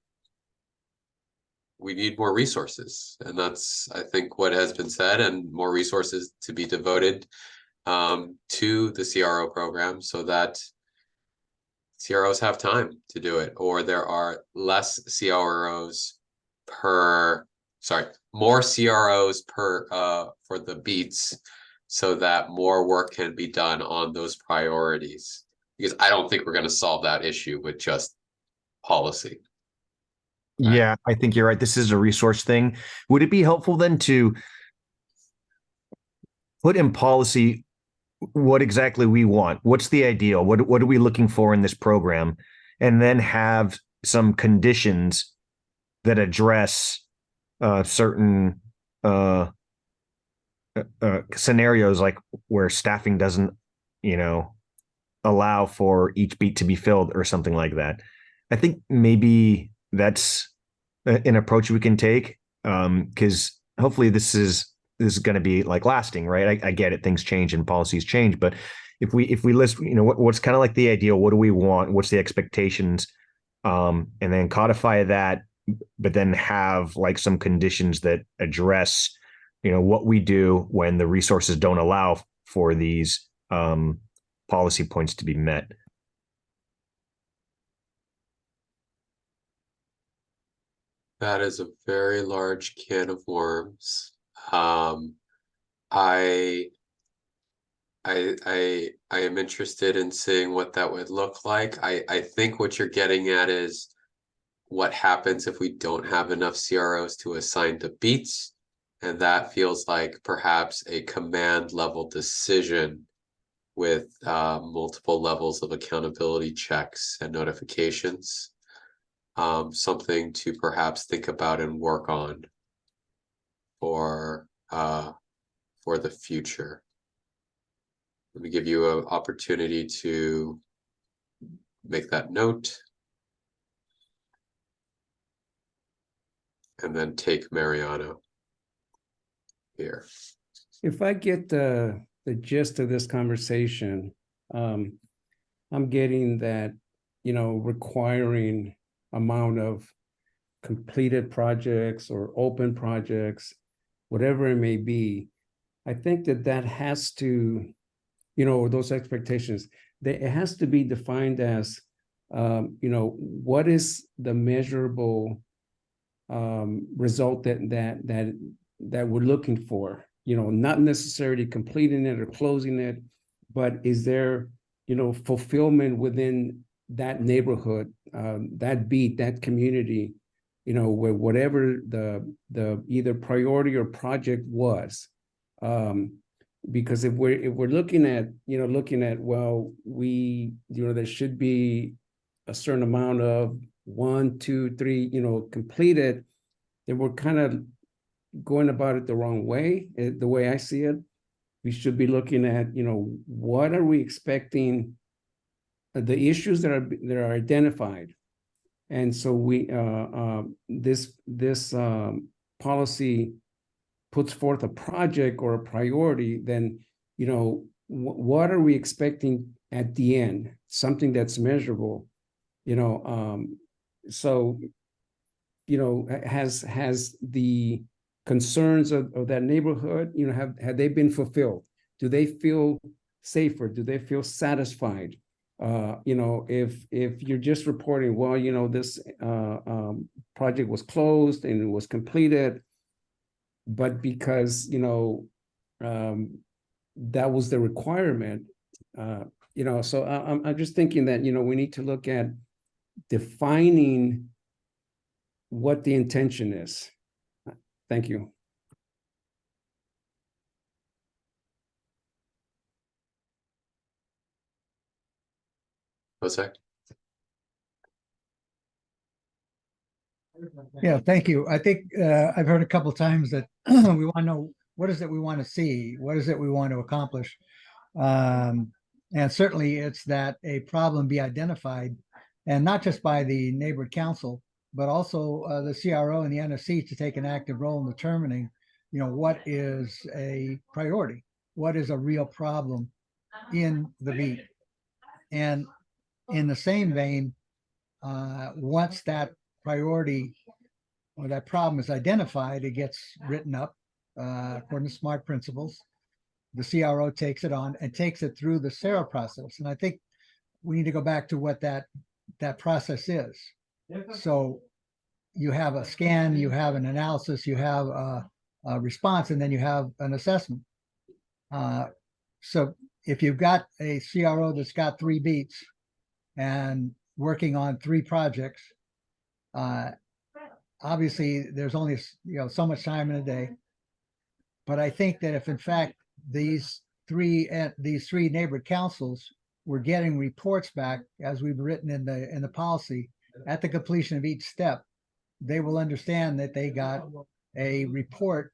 we need more resources. And that's, I think, what has been said, and more resources to be devoted to the CRO program so that CROs have time to do it, or there are more CROs per for the beats, so that more work can be done on those priorities. Because I don't think we're going to solve that issue with just policy. Yeah, I think you're right. This is a resource thing. Would it be helpful then to put in policy what exactly we want? What's the ideal? What are we looking for in this program? And then have some conditions that address certain scenarios, like where staffing doesn't, you know, allow for each beat to be filled or something like that. I think maybe that's an approach we can take, because hopefully this is going to be like lasting, right? I get it, things change and policies change, but if we list, you know, what's kind of like the ideal, what do we want, what's the expectations, and then codify that, but then have like some conditions that address, you know, what we do when the resources don't allow for these policy points to be met. That is a very large can of worms. I I am interested in seeing what that would look like. I think what you're getting at is what happens if we don't have enough CROs to assign to beats. And that feels like perhaps a command level decision with multiple levels of accountability checks and notifications. Something to perhaps think about and work on for the future. Let me give you an opportunity to make that note. And then take Mariano here. If I get the gist of this conversation, I'm getting that, you know, requiring amount of completed projects or open projects, whatever it may be, I think that has to, you know, those expectations, that it has to be defined as, you know, what is the measurable result that we're looking for, you know, not necessarily completing it or closing it, but is there, you know, fulfillment within that neighborhood, that beat, that community, you know, where whatever the either priority or project was. Because if we're looking at, you know, well, you know, there should be a certain amount of 1, 2, 3, you know, completed, then we're kind of going about it the wrong way. The way I see it, we should be looking at, you know, what are we expecting, the issues that are identified. And so we this policy puts forth a project or a priority, then, you know, what are we expecting at the end? Something that's measurable, you know. So, you know, has the concerns of that neighborhood, you know, have they been fulfilled? Do they feel safer? Do they feel satisfied? You know, if you're just reporting, well, you know, this project was closed and it was completed, but because, you know, that was the requirement, you know, so I'm just thinking that, you know, we need to look at defining what the intention is. Thank you. Jose? Yeah, thank you. I think I've heard a couple of times that we want to know, what is it we want to see? What is it we want to accomplish? And certainly it's that a problem be identified, and not just by the neighborhood council, but also the CRO and the NSC to take an active role in determining, you know, what is a priority, what is a real problem in the beat. And in the same vein, once that priority or that problem is identified, it gets written up according to SMART principles. The CRO takes it on and takes it through the SARA process. And I think we need to go back to what that process is. So you have a scan, you have an analysis, you have a response, and then you have an assessment. So if you've got a CRO that's got 3 beats and working on 3 projects, obviously there's only, you know, so much time in a day. But I think that if in fact these three neighborhood councils were getting reports back, as we've written in the policy, at the completion of each step, they will understand that they got a report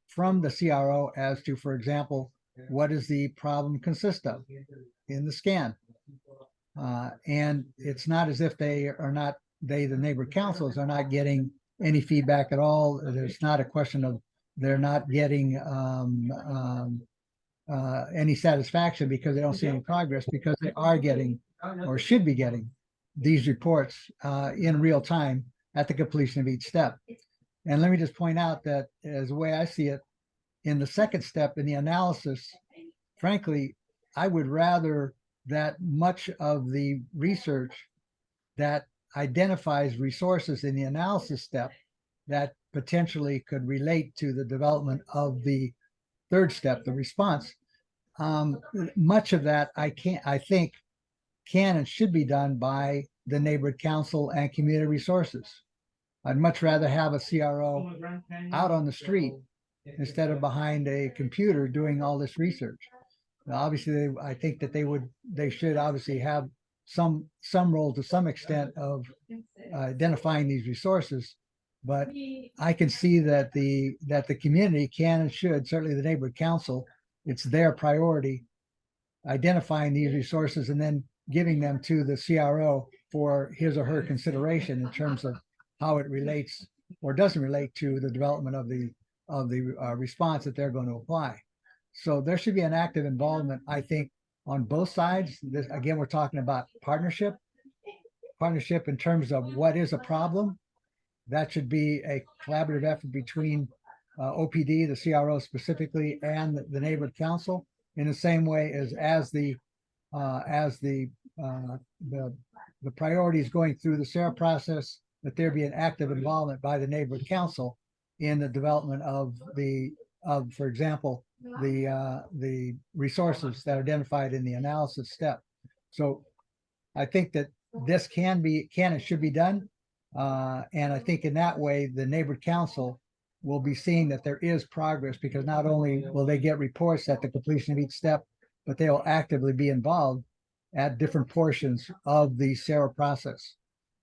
from the CRO as to, for example, what does the problem consist of in the scan. And it's not as if the neighborhood councils are not getting any feedback at all. There's not a question of they're not getting any satisfaction because they don't see any progress, because they are getting, or should be getting, these reports in real time at the completion of each step. And let me just point out that, as the way I see it, in the second step in the analysis, frankly, I would rather that much of the research that identifies resources in the analysis step that potentially could relate to the development of the third step, the response, much of that I think can and should be done by the neighborhood council and community resources. I'd much rather have a CRO out on the street instead of behind a computer doing all this research. Now, obviously, I think that they should obviously have some role to some extent of identifying these resources. But I can see that the community can and should, certainly the neighborhood council, it's their priority, identifying these resources and then giving them to the CRO for his or her consideration in terms of how it relates or doesn't relate to the development of the response that they're going to apply. So there should be an active involvement, I think, on both sides. This, again, we're talking about partnership in terms of what is a problem. That should be a collaborative effort between OPD, the CRO specifically, and the neighborhood council. In the same way as the priorities going through the SARA process, that there be an active involvement by the neighborhood council in the development of for example, the resources that are identified in the analysis step. So I think that this can and should be done. And I think in that way, the neighborhood council will be seeing that there is progress, because not only will they get reports at the completion of each step, but they will actively be involved at different portions of the SARA process.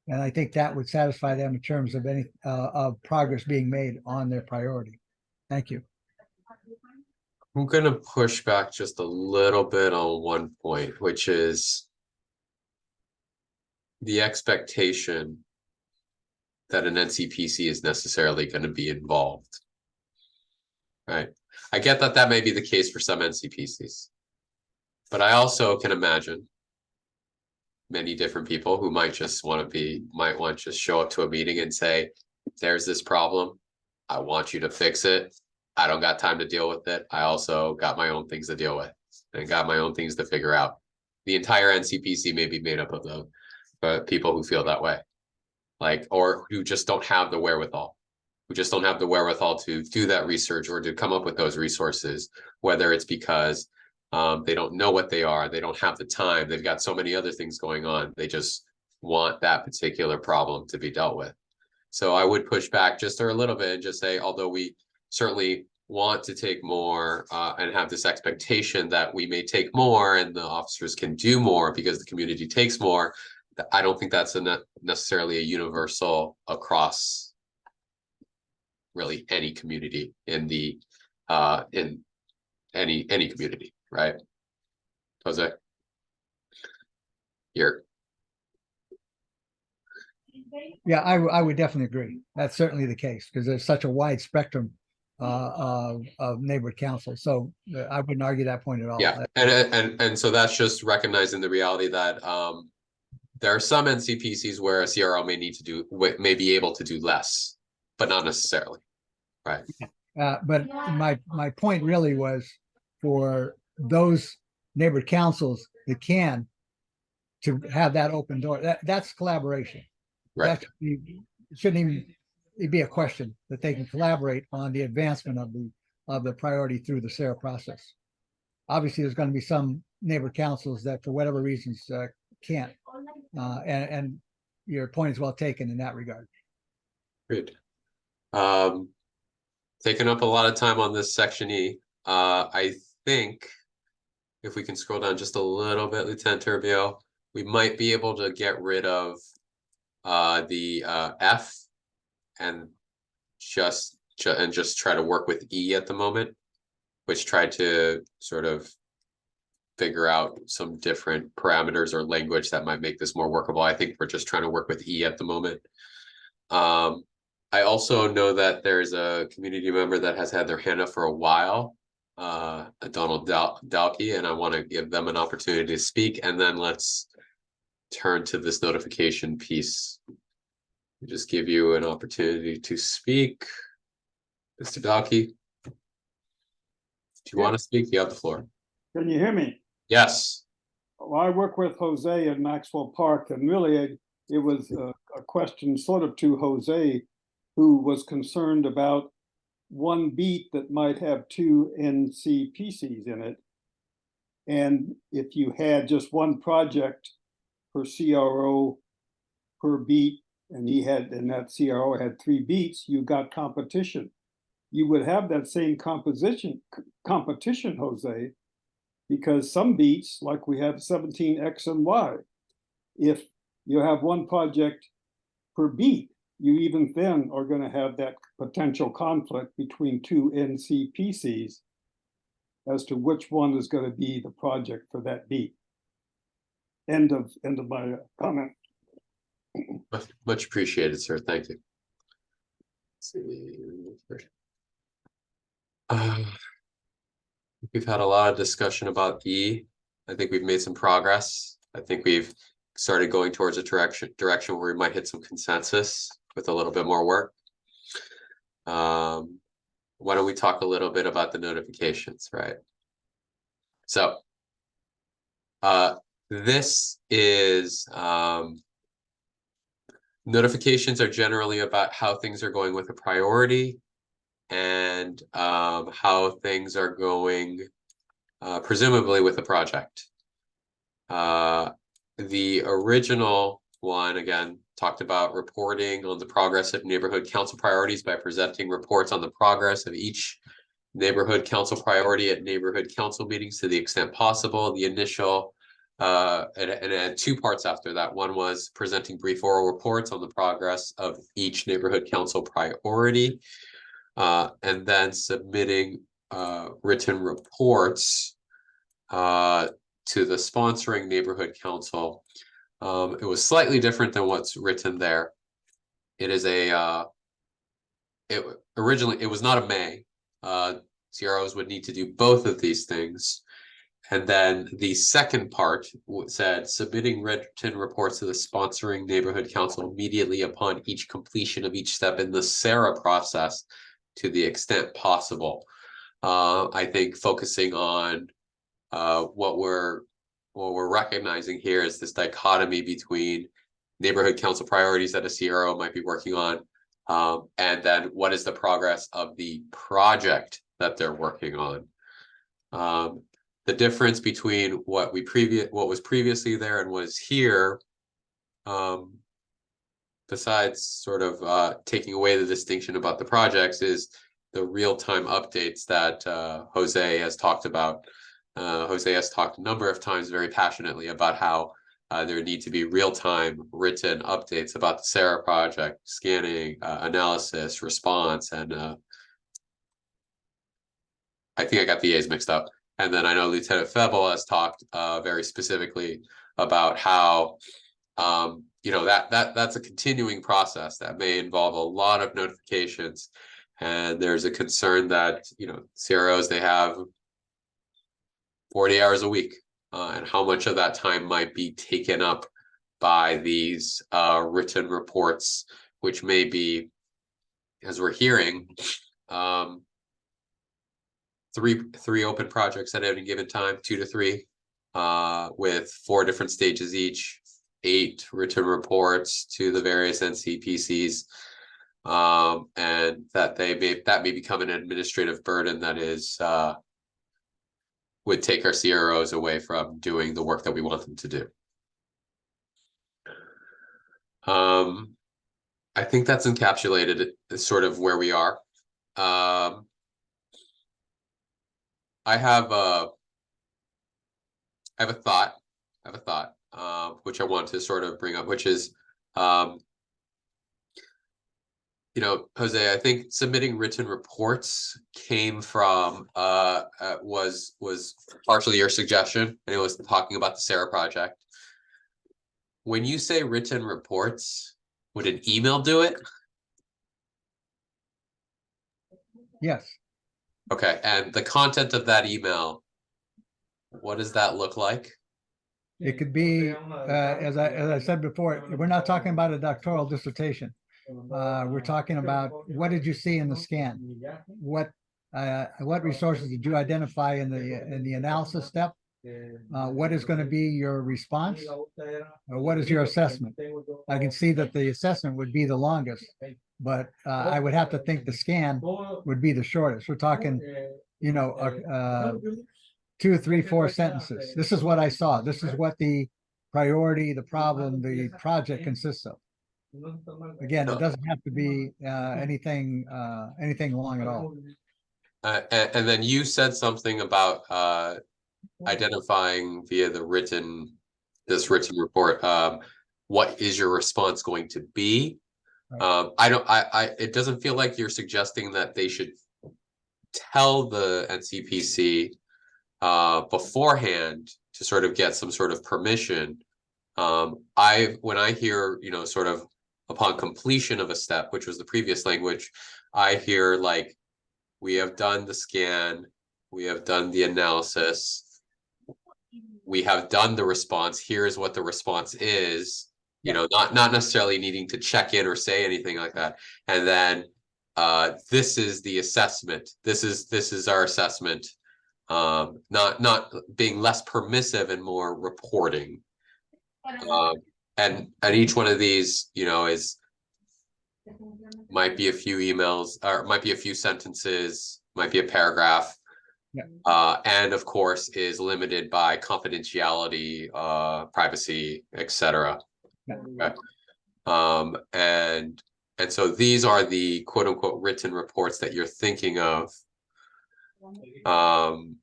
And I think that would satisfy them in terms of any of progress being made on their priority. Thank you. I'm going to push back just a little bit on one point, which is the expectation that an NCPC is necessarily going to be involved. Right. I get that that may be the case for some NCPCs, but I also can imagine many different people who might want to just show up to a meeting and say, there's this problem. I want you to fix it. I don't got time to deal with it. I also got my own things to deal with and got my own things to figure out. The entire NCPC may be made up of the people who feel that way, like, or who just don't have the wherewithal, to do that research or to come up with those resources, whether it's because they don't know what they are, they don't have the time, they've got so many other things going on, they just want that particular problem to be dealt with. So I would push back just a little bit and just say, although we certainly want to take more and have this expectation that we may take more and the officers can do more because the community takes more, I don't think that's necessarily a universal across really any community in any community, right? Jose, here. Yeah, I would definitely agree. That's certainly the case, because there's such a wide spectrum of neighborhood council. So I wouldn't argue that point at all. Yeah, and so that's just recognizing the reality that there are some NCPCs where a CRO may be able to do less, but not necessarily, right? But my point really was for those neighborhood councils that can to have that open door. That's collaboration. Right. It shouldn't even be a question that they can collaborate on the advancement of the priority through the SARA process. Obviously, there's going to be some neighborhood councils that, for whatever reasons, can't. And your point is well taken in that regard. Good. Taking up a lot of time on this section E. I think if we can scroll down just a little bit, Lieutenant Turbio, we might be able to get rid of the F and just try to work with E at the moment, which tried to sort of figure out some different parameters or language that might make this more workable. I think we're just trying to work with E at the moment. I also know that there's a community member that has had their hand up for a while, Donald Dalkey, and I want to give them an opportunity to speak, and then let's turn to this notification piece. Just give you an opportunity to speak. Mr. Dalkey, do you want to speak? You have the floor. Can you hear me? Yes. Well, I work with Jose in Maxwell Park, and really it was a question sort of to Jose, who was concerned about one beat that might have two NCPCs in it. And if you had just one project per CRO per beat, and that CRO had 3 beats, you got competition. You would have that same competition, Jose, because some beats, like we have 17 X and Y, if you have one project per beat, you even then are going to have that potential conflict between 2 NCPCs as to which one is going to be the project for that beat. End of my comment. Much appreciated, sir. Thank you. Let's see. We've had a lot of discussion about E. I think we've made some progress. I think we've started going towards a direction where we might hit some consensus with a little bit more work. Why don't we talk a little bit about the notifications, right? So this is notifications are generally about how things are going with a priority and how things are going presumably with a project. The original one, again, talked about reporting on the progress of neighborhood council priorities by presenting reports on the progress of each neighborhood council priority at neighborhood council meetings to the extent possible. The initial and it had 2 parts after that. One was presenting brief oral reports on the progress of each neighborhood council priority, and then submitting written reports to the sponsoring neighborhood council. It was slightly different than what's written there. It is originally it was not a may. CROs would need to do both of these things. And then the second part said submitting written reports to the sponsoring neighborhood council immediately upon each completion of each step in the SARA process to the extent possible. I think focusing on what we're recognizing here is this dichotomy between neighborhood council priorities that a CRO might be working on, and then what is the progress of the project that they're working on. The difference between what was previously there and was here, besides sort of taking away the distinction about the projects, is the real-time updates that Jose has talked about. Jose has talked a number of times very passionately about how there need to be real-time written updates about the SARA project, scanning, analysis, response, and I think I got the A's mixed up. And then I know Lieutenant Febel has talked very specifically about how that's a continuing process that may involve a lot of notifications, and there's a concern that CROs, they have 40 hours a week, and how much of that time might be taken up by these written reports, which may be, as we're hearing, three open projects at any given time, 2 to 3, with 4 different stages each, 8 written reports to the various NCPCs, and that may become an administrative burden that is would take our CROs away from doing the work that we want them to do. I think that's encapsulated sort of where we are. I have a thought, which I want to sort of bring up, which is, Jose, I think submitting written reports came from, was partially your suggestion, and it was talking about the SARA project. When you say written reports, would an email do it? Yes. Okay, and the content of that email, what does that look like? It could be, as I said before, we're not talking about a doctoral dissertation. We're talking about what did you see in the scan? What resources did you identify in the analysis step? What is going to be your response? Or what is your assessment? I can see that the assessment would be the longest, but I would have to think the scan would be the shortest. We're talking, 2, 3, 4 sentences. This is what I saw. This is what the priority, the problem, the project consists of. Again, it doesn't have to be anything long at all. And then you said something about identifying via this written report. What is your response going to be? It doesn't feel like you're suggesting that they should tell the NCPC beforehand to sort of get some sort of permission. When I hear, sort of upon completion of a step, which was the previous language, I hear like, we have done the scan, we have done the analysis, we have done the response, here's what the response is, not necessarily needing to check in or say anything like that. And then this is the assessment. This is our assessment. Not being less permissive and more reporting. And each one of these, might be a few emails, or might be a few sentences, might be a paragraph. Yeah. And of course is limited by confidentiality, privacy, etc. Yeah. Okay. And so these are the quote unquote written reports that you're thinking of. And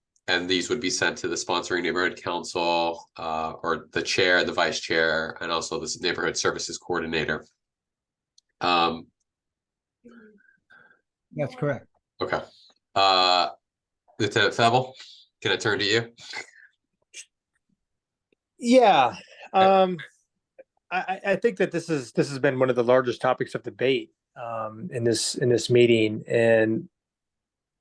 these would be sent to the sponsoring neighborhood council, or the chair, the vice chair, and also this neighborhood services coordinator. That's correct. Okay. Lieutenant Febble, can I turn to you? Yeah. I think that this has been one of the largest topics of debate in this meeting, and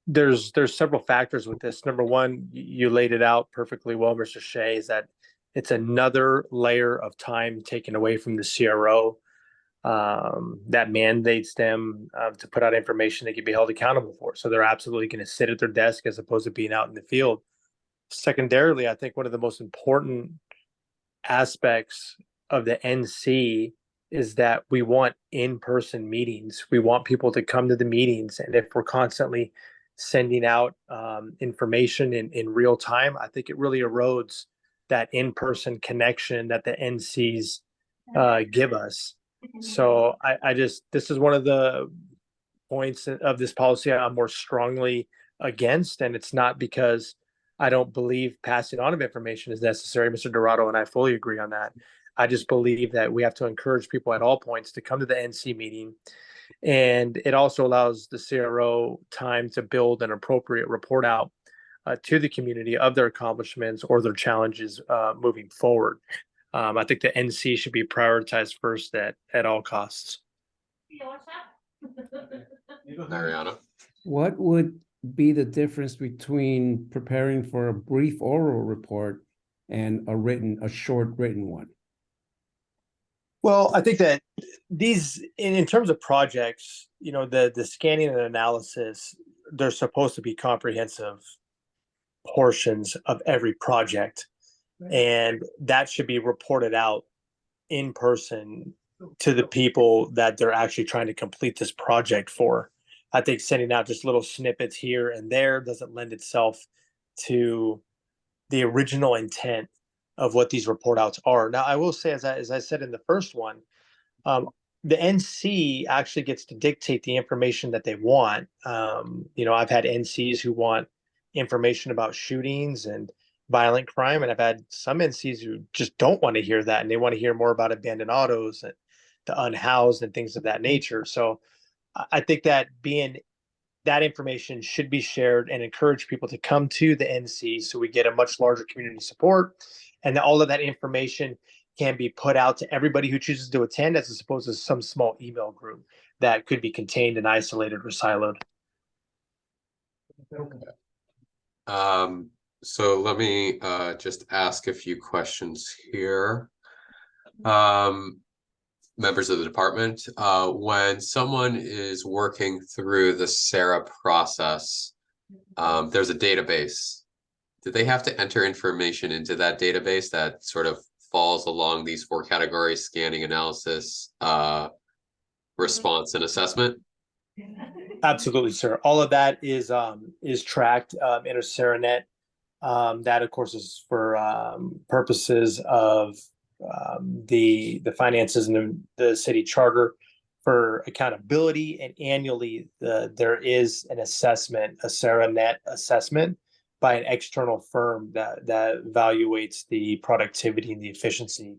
there's several factors with this. Number one, you laid it out perfectly well, Mr. Shea, is that it's another layer of time taken away from the CRO that mandates them to put out information they can be held accountable for. So they're absolutely going to sit at their desk as opposed to being out in the field. Secondarily, I think one of the most important aspects of the NC is that we want in-person meetings. We want people to come to the meetings. And if we're constantly sending out information in real time, I think it really erodes that in-person connection that the NCs give us. So this is one of the points of this policy I'm more strongly against, and it's not because I don't believe passing on of information is necessary. Mr. Dorado and I fully agree on that. I just believe that we have to encourage people at all points to come to the NC meeting. And it also allows the CRO time to build an appropriate report out to the community of their accomplishments or their challenges moving forward. I think the NC should be prioritized first at all costs. Mariana. What would be the difference between preparing for a brief oral report and a short written one? Well, I think that these, in terms of projects, the scanning and analysis, they're supposed to be comprehensive portions of every project. And that should be reported out in person to the people that they're actually trying to complete this project for. I think sending out just little snippets here and there doesn't lend itself to the original intent of what these report outs are. Now, I will say, as I said in the first one, the NC actually gets to dictate the information that they want. I've had NCs who want information about shootings and violent crime, and I've had some NCs who just don't want to hear that, and they want to hear more about abandoned autos and the unhoused and things of that nature. So I think that that information should be shared and encourage people to come to the NC so we get a much larger community support, and that all of that information can be put out to everybody who chooses to attend, as opposed to some small email group that could be contained and isolated or siloed. So let me just ask a few questions here. Members of the department, when someone is working through the SARA process, there's a database. Do they have to enter information into that database that sort of falls along these 4 categories: scanning, analysis, response, and assessment? Absolutely, sir. All of that is tracked in a SARANet That, of course, is for purposes of the finances and the city charter for accountability. And annually, there is an assessment, a SARA-NET assessment by an external firm that evaluates the productivity and the efficiency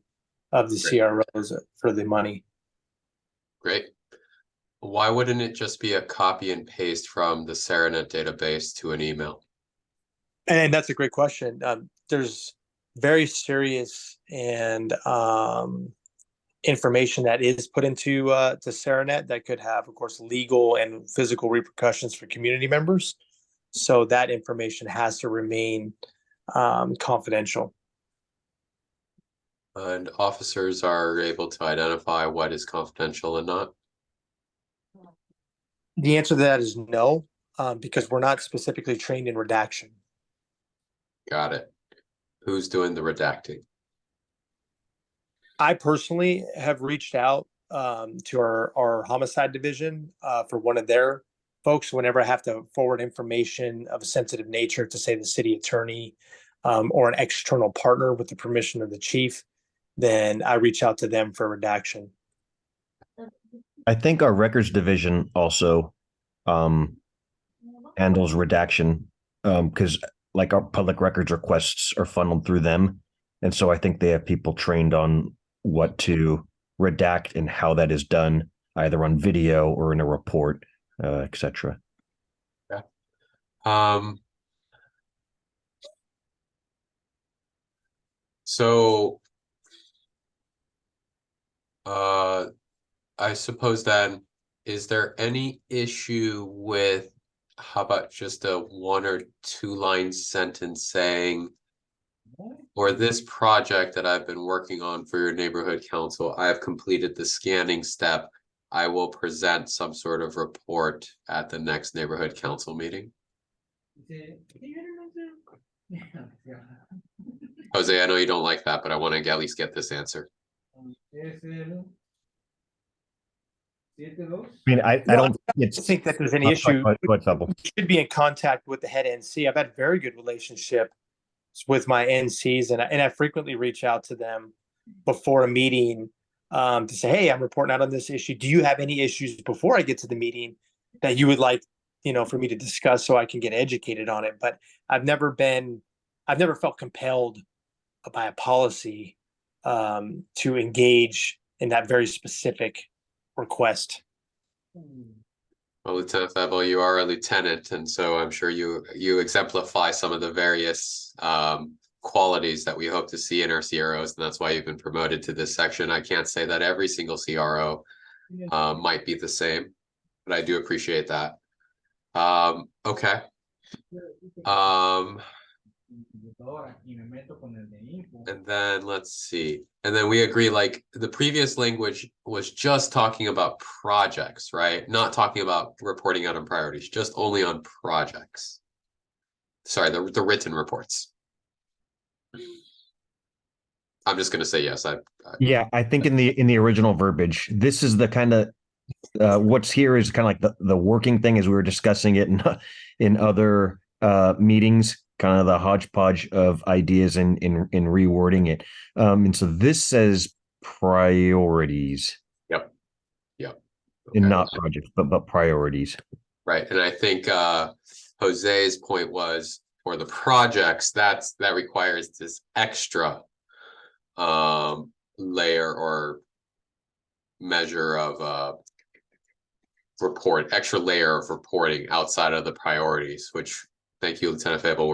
of the CROs for the money. Great. Why wouldn't it just be a copy and paste from the SARA-NET database to an email? And that's a great question. There's very serious and information that is put into to SARA-NET that could have, of course, legal and physical repercussions for community members. So that information has to remain confidential. And officers are able to identify what is confidential and not? The answer to that is no, because we're not specifically trained in redaction. Got it. Who's doing the redacting? I personally have reached out to our homicide division for one of their folks whenever I have to forward information of a sensitive nature to, say, the city attorney or an external partner with the permission of the chief. Then I reach out to them for redaction. I think our records division also handles redaction because like our public records requests are funneled through them. And so I think they have people trained on what to redact and how that is done, either on video or in a report, etc. Yeah. So I suppose then, is there any issue with, how about just a 1 or 2 line sentence saying, for this project that I've been working on for your neighborhood council, I have completed the scanning step. I will present some sort of report at the next neighborhood council meeting. Jose, I know you don't like that, but I want to at least get this answer. I mean, I don't think that there's any issue. What's up? We should be in contact with the head NC. I've had a very good relationship with my NCs, and I frequently reach out to them before a meeting to say, hey, I'm reporting out on this issue. Do you have any issues before I get to the meeting that you would like, for me to discuss so I can get educated on it? But I've never felt compelled by a policy to engage in that very specific request. Well, Lieutenant Febel, you are a lieutenant, and so I'm sure you exemplify some of the various qualities that we hope to see in our CROs, and that's why you've been promoted to this section. I can't say that every single CRO might be the same, but I do appreciate that. Okay. And then let's see. And then we agree, like the previous language was just talking about projects, right? Not talking about reporting out on priorities, just only on projects. Sorry, the written reports. I'm just going to say yes. Yeah, I think in the original verbiage, this is the kind of what's here is kind of like the working thing as we were discussing it in other meetings, kind of the hodgepodge of ideas in rewording it. And so this says priorities. Yep. Okay. And not projects, but priorities. Right. And I think Jose's point was for the projects, that requires this extra layer or measure of extra layer of reporting outside of the priorities, which, thank you, Lieutenant Febel,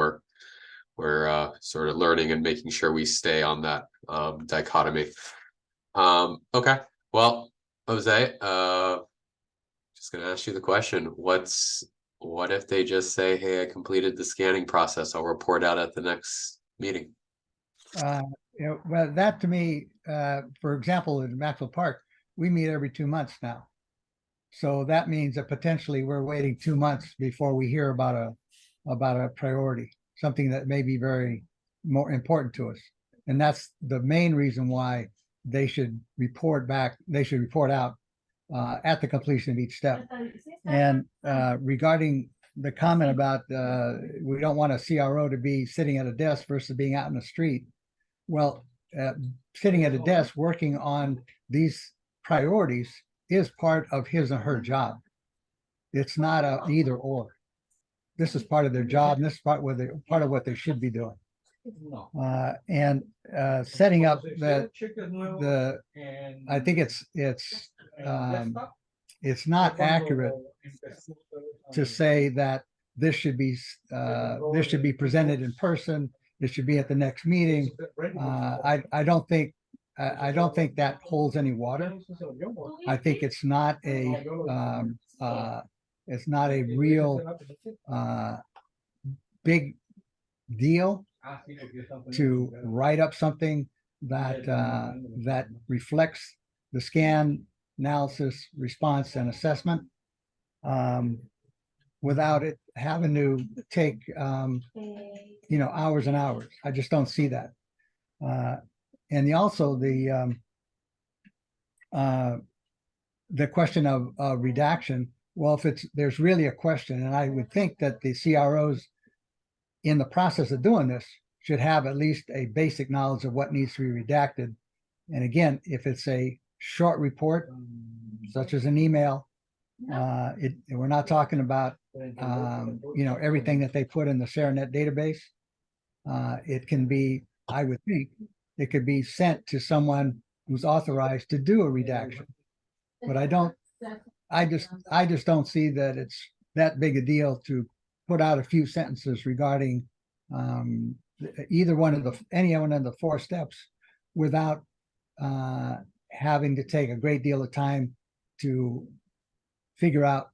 we're sort of learning and making sure we stay on that dichotomy. Okay, well, Jose, just gonna ask you the question. What if they just say, hey, I completed the scanning process, I'll report out at the next meeting? Well, that to me, for example, in Maxwell Park, we meet every 2 months now. So that means that potentially we're waiting 2 months before we hear about a priority, something that may be very more important to us. And that's the main reason why they should report out at the completion of each step. And regarding the comment about, we don't want a CRO to be sitting at a desk versus being out in the street. Well, sitting at a desk working on these priorities is part of his or her job. It's not a either or. This is part of their job, and this is part of what they should be doing. Setting up I think it's not accurate to say that this should be presented in person. It should be at the next meeting. I don't think that holds any water. I think it's not a real big deal to write up something that reflects the scan analysis, response, and assessment without it having to take hours and hours. I just don't see that. And also the question of redaction. Well, if there's really a question, and I would think that the CROs in the process of doing this should have at least a basic knowledge of what needs to be redacted. And again, if it's a short report, such as an email, we're not talking about everything that they put in the SARANET database. It can be, I would think, it could be sent to someone who's authorized to do a redaction. But I just don't see that it's that big a deal to put out a few sentences regarding any one of the 4 steps without having to take a great deal of time to figure out,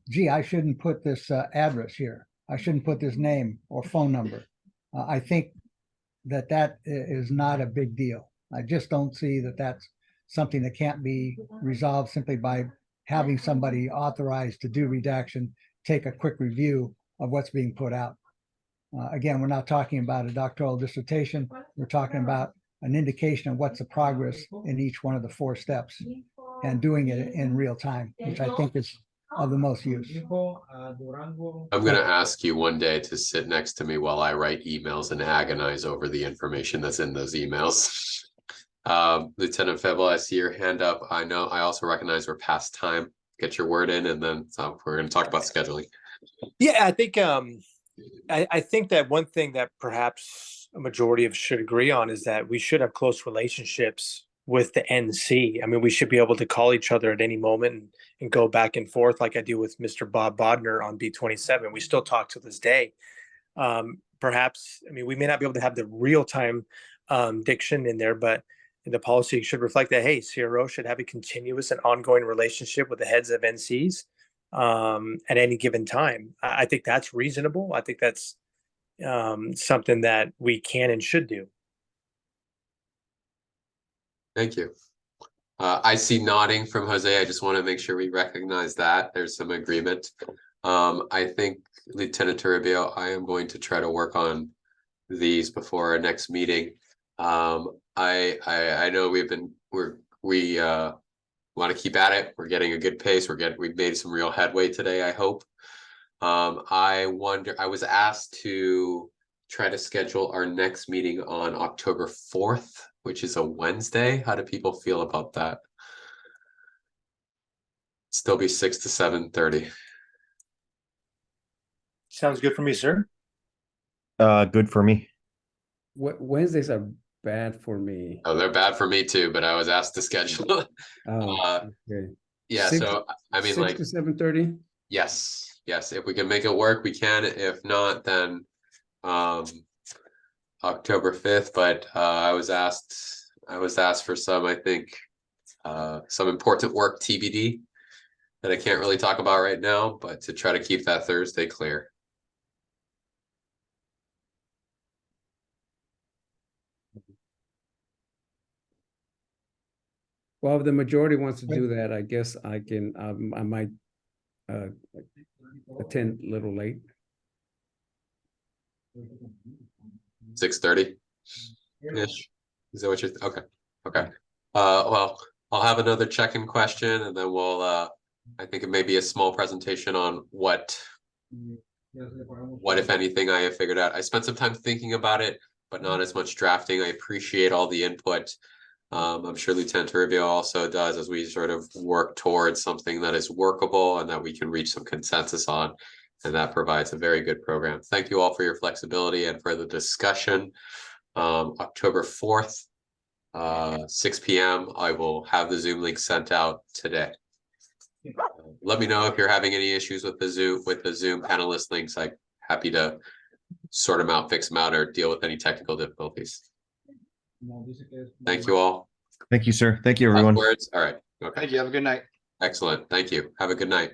gee, I shouldn't put this address here. I shouldn't put this name or phone number. I think that is not a big deal. I just don't see that that's something that can't be resolved simply by having somebody authorized to do redaction take a quick review of what's being put out. Again, we're not talking about a doctoral dissertation. We're talking about an indication of what's the progress in each one of the 4 steps and doing it in real time, which I think is of the most use. I'm going to ask you one day to sit next to me while I write emails and agonize over the information that's in those emails. Lieutenant Febble, I see your hand up. I also recognize we're past time. Get your word in, and then we're going to talk about scheduling. Yeah, I think I think that one thing that perhaps a majority of us should agree on is that we should have close relationships with the NC. I mean, we should be able to call each other at any moment and go back and forth like I do with Mr. Bob Bodner on B27. We still talk to this day. Perhaps, I mean, we may not be able to have the real-time diction in there, but the policy should reflect that, hey, CRO should have a continuous and ongoing relationship with the heads of NCs at any given time. I think that's reasonable. I think that's something that we can and should do. Thank you. I see nodding from Jose. I just want to make sure we recognize that there's some agreement. I think, Lieutenant Toribio, I am going to try to work on these before our next meeting. I know we want to keep at it. We're getting a good pace. We've made some real headway today, I hope. I was asked to try to schedule our next meeting on October 4th, which is a Wednesday. How do people feel about that? Still be 6 to 7:30. Sounds good for me, sir. Good for me. Wednesdays are bad for me. Oh, they're bad for me too, but I was asked to schedule. Okay. Yeah, so I mean, 6 to 7:30. yes. If we can make it work, we can. If not, then October 5th. But I was asked for some, I think, some important work TBD that I can't really talk about right now, but to try to keep that Thursday clear. Well, if the majority wants to do that, I guess I can. I might attend a little late. 6:30 ish. Is that what you're okay. Well, I'll have another check-in question, and then we'll I think it may be a small presentation on what what, if anything, I have figured out. I spent some time thinking about it, but not as much drafting. I appreciate all the input. I'm sure Lieutenant Toribio also does, as we sort of work towards something that is workable and that we can reach some consensus on. And that provides a very good program. Thank you all for your flexibility and for the discussion. October 4th, 6 p.m. I will have the Zoom link sent out today. Let me know if you're having any issues with the Zoom panelist links. I'm happy to sort them out, fix them out, or deal with any technical difficulties. Thank you all. Thank you, sir. Thank you, everyone. Last words? All right. Okay. Thank you. Have a good night. Excellent. Thank you. Have a good night.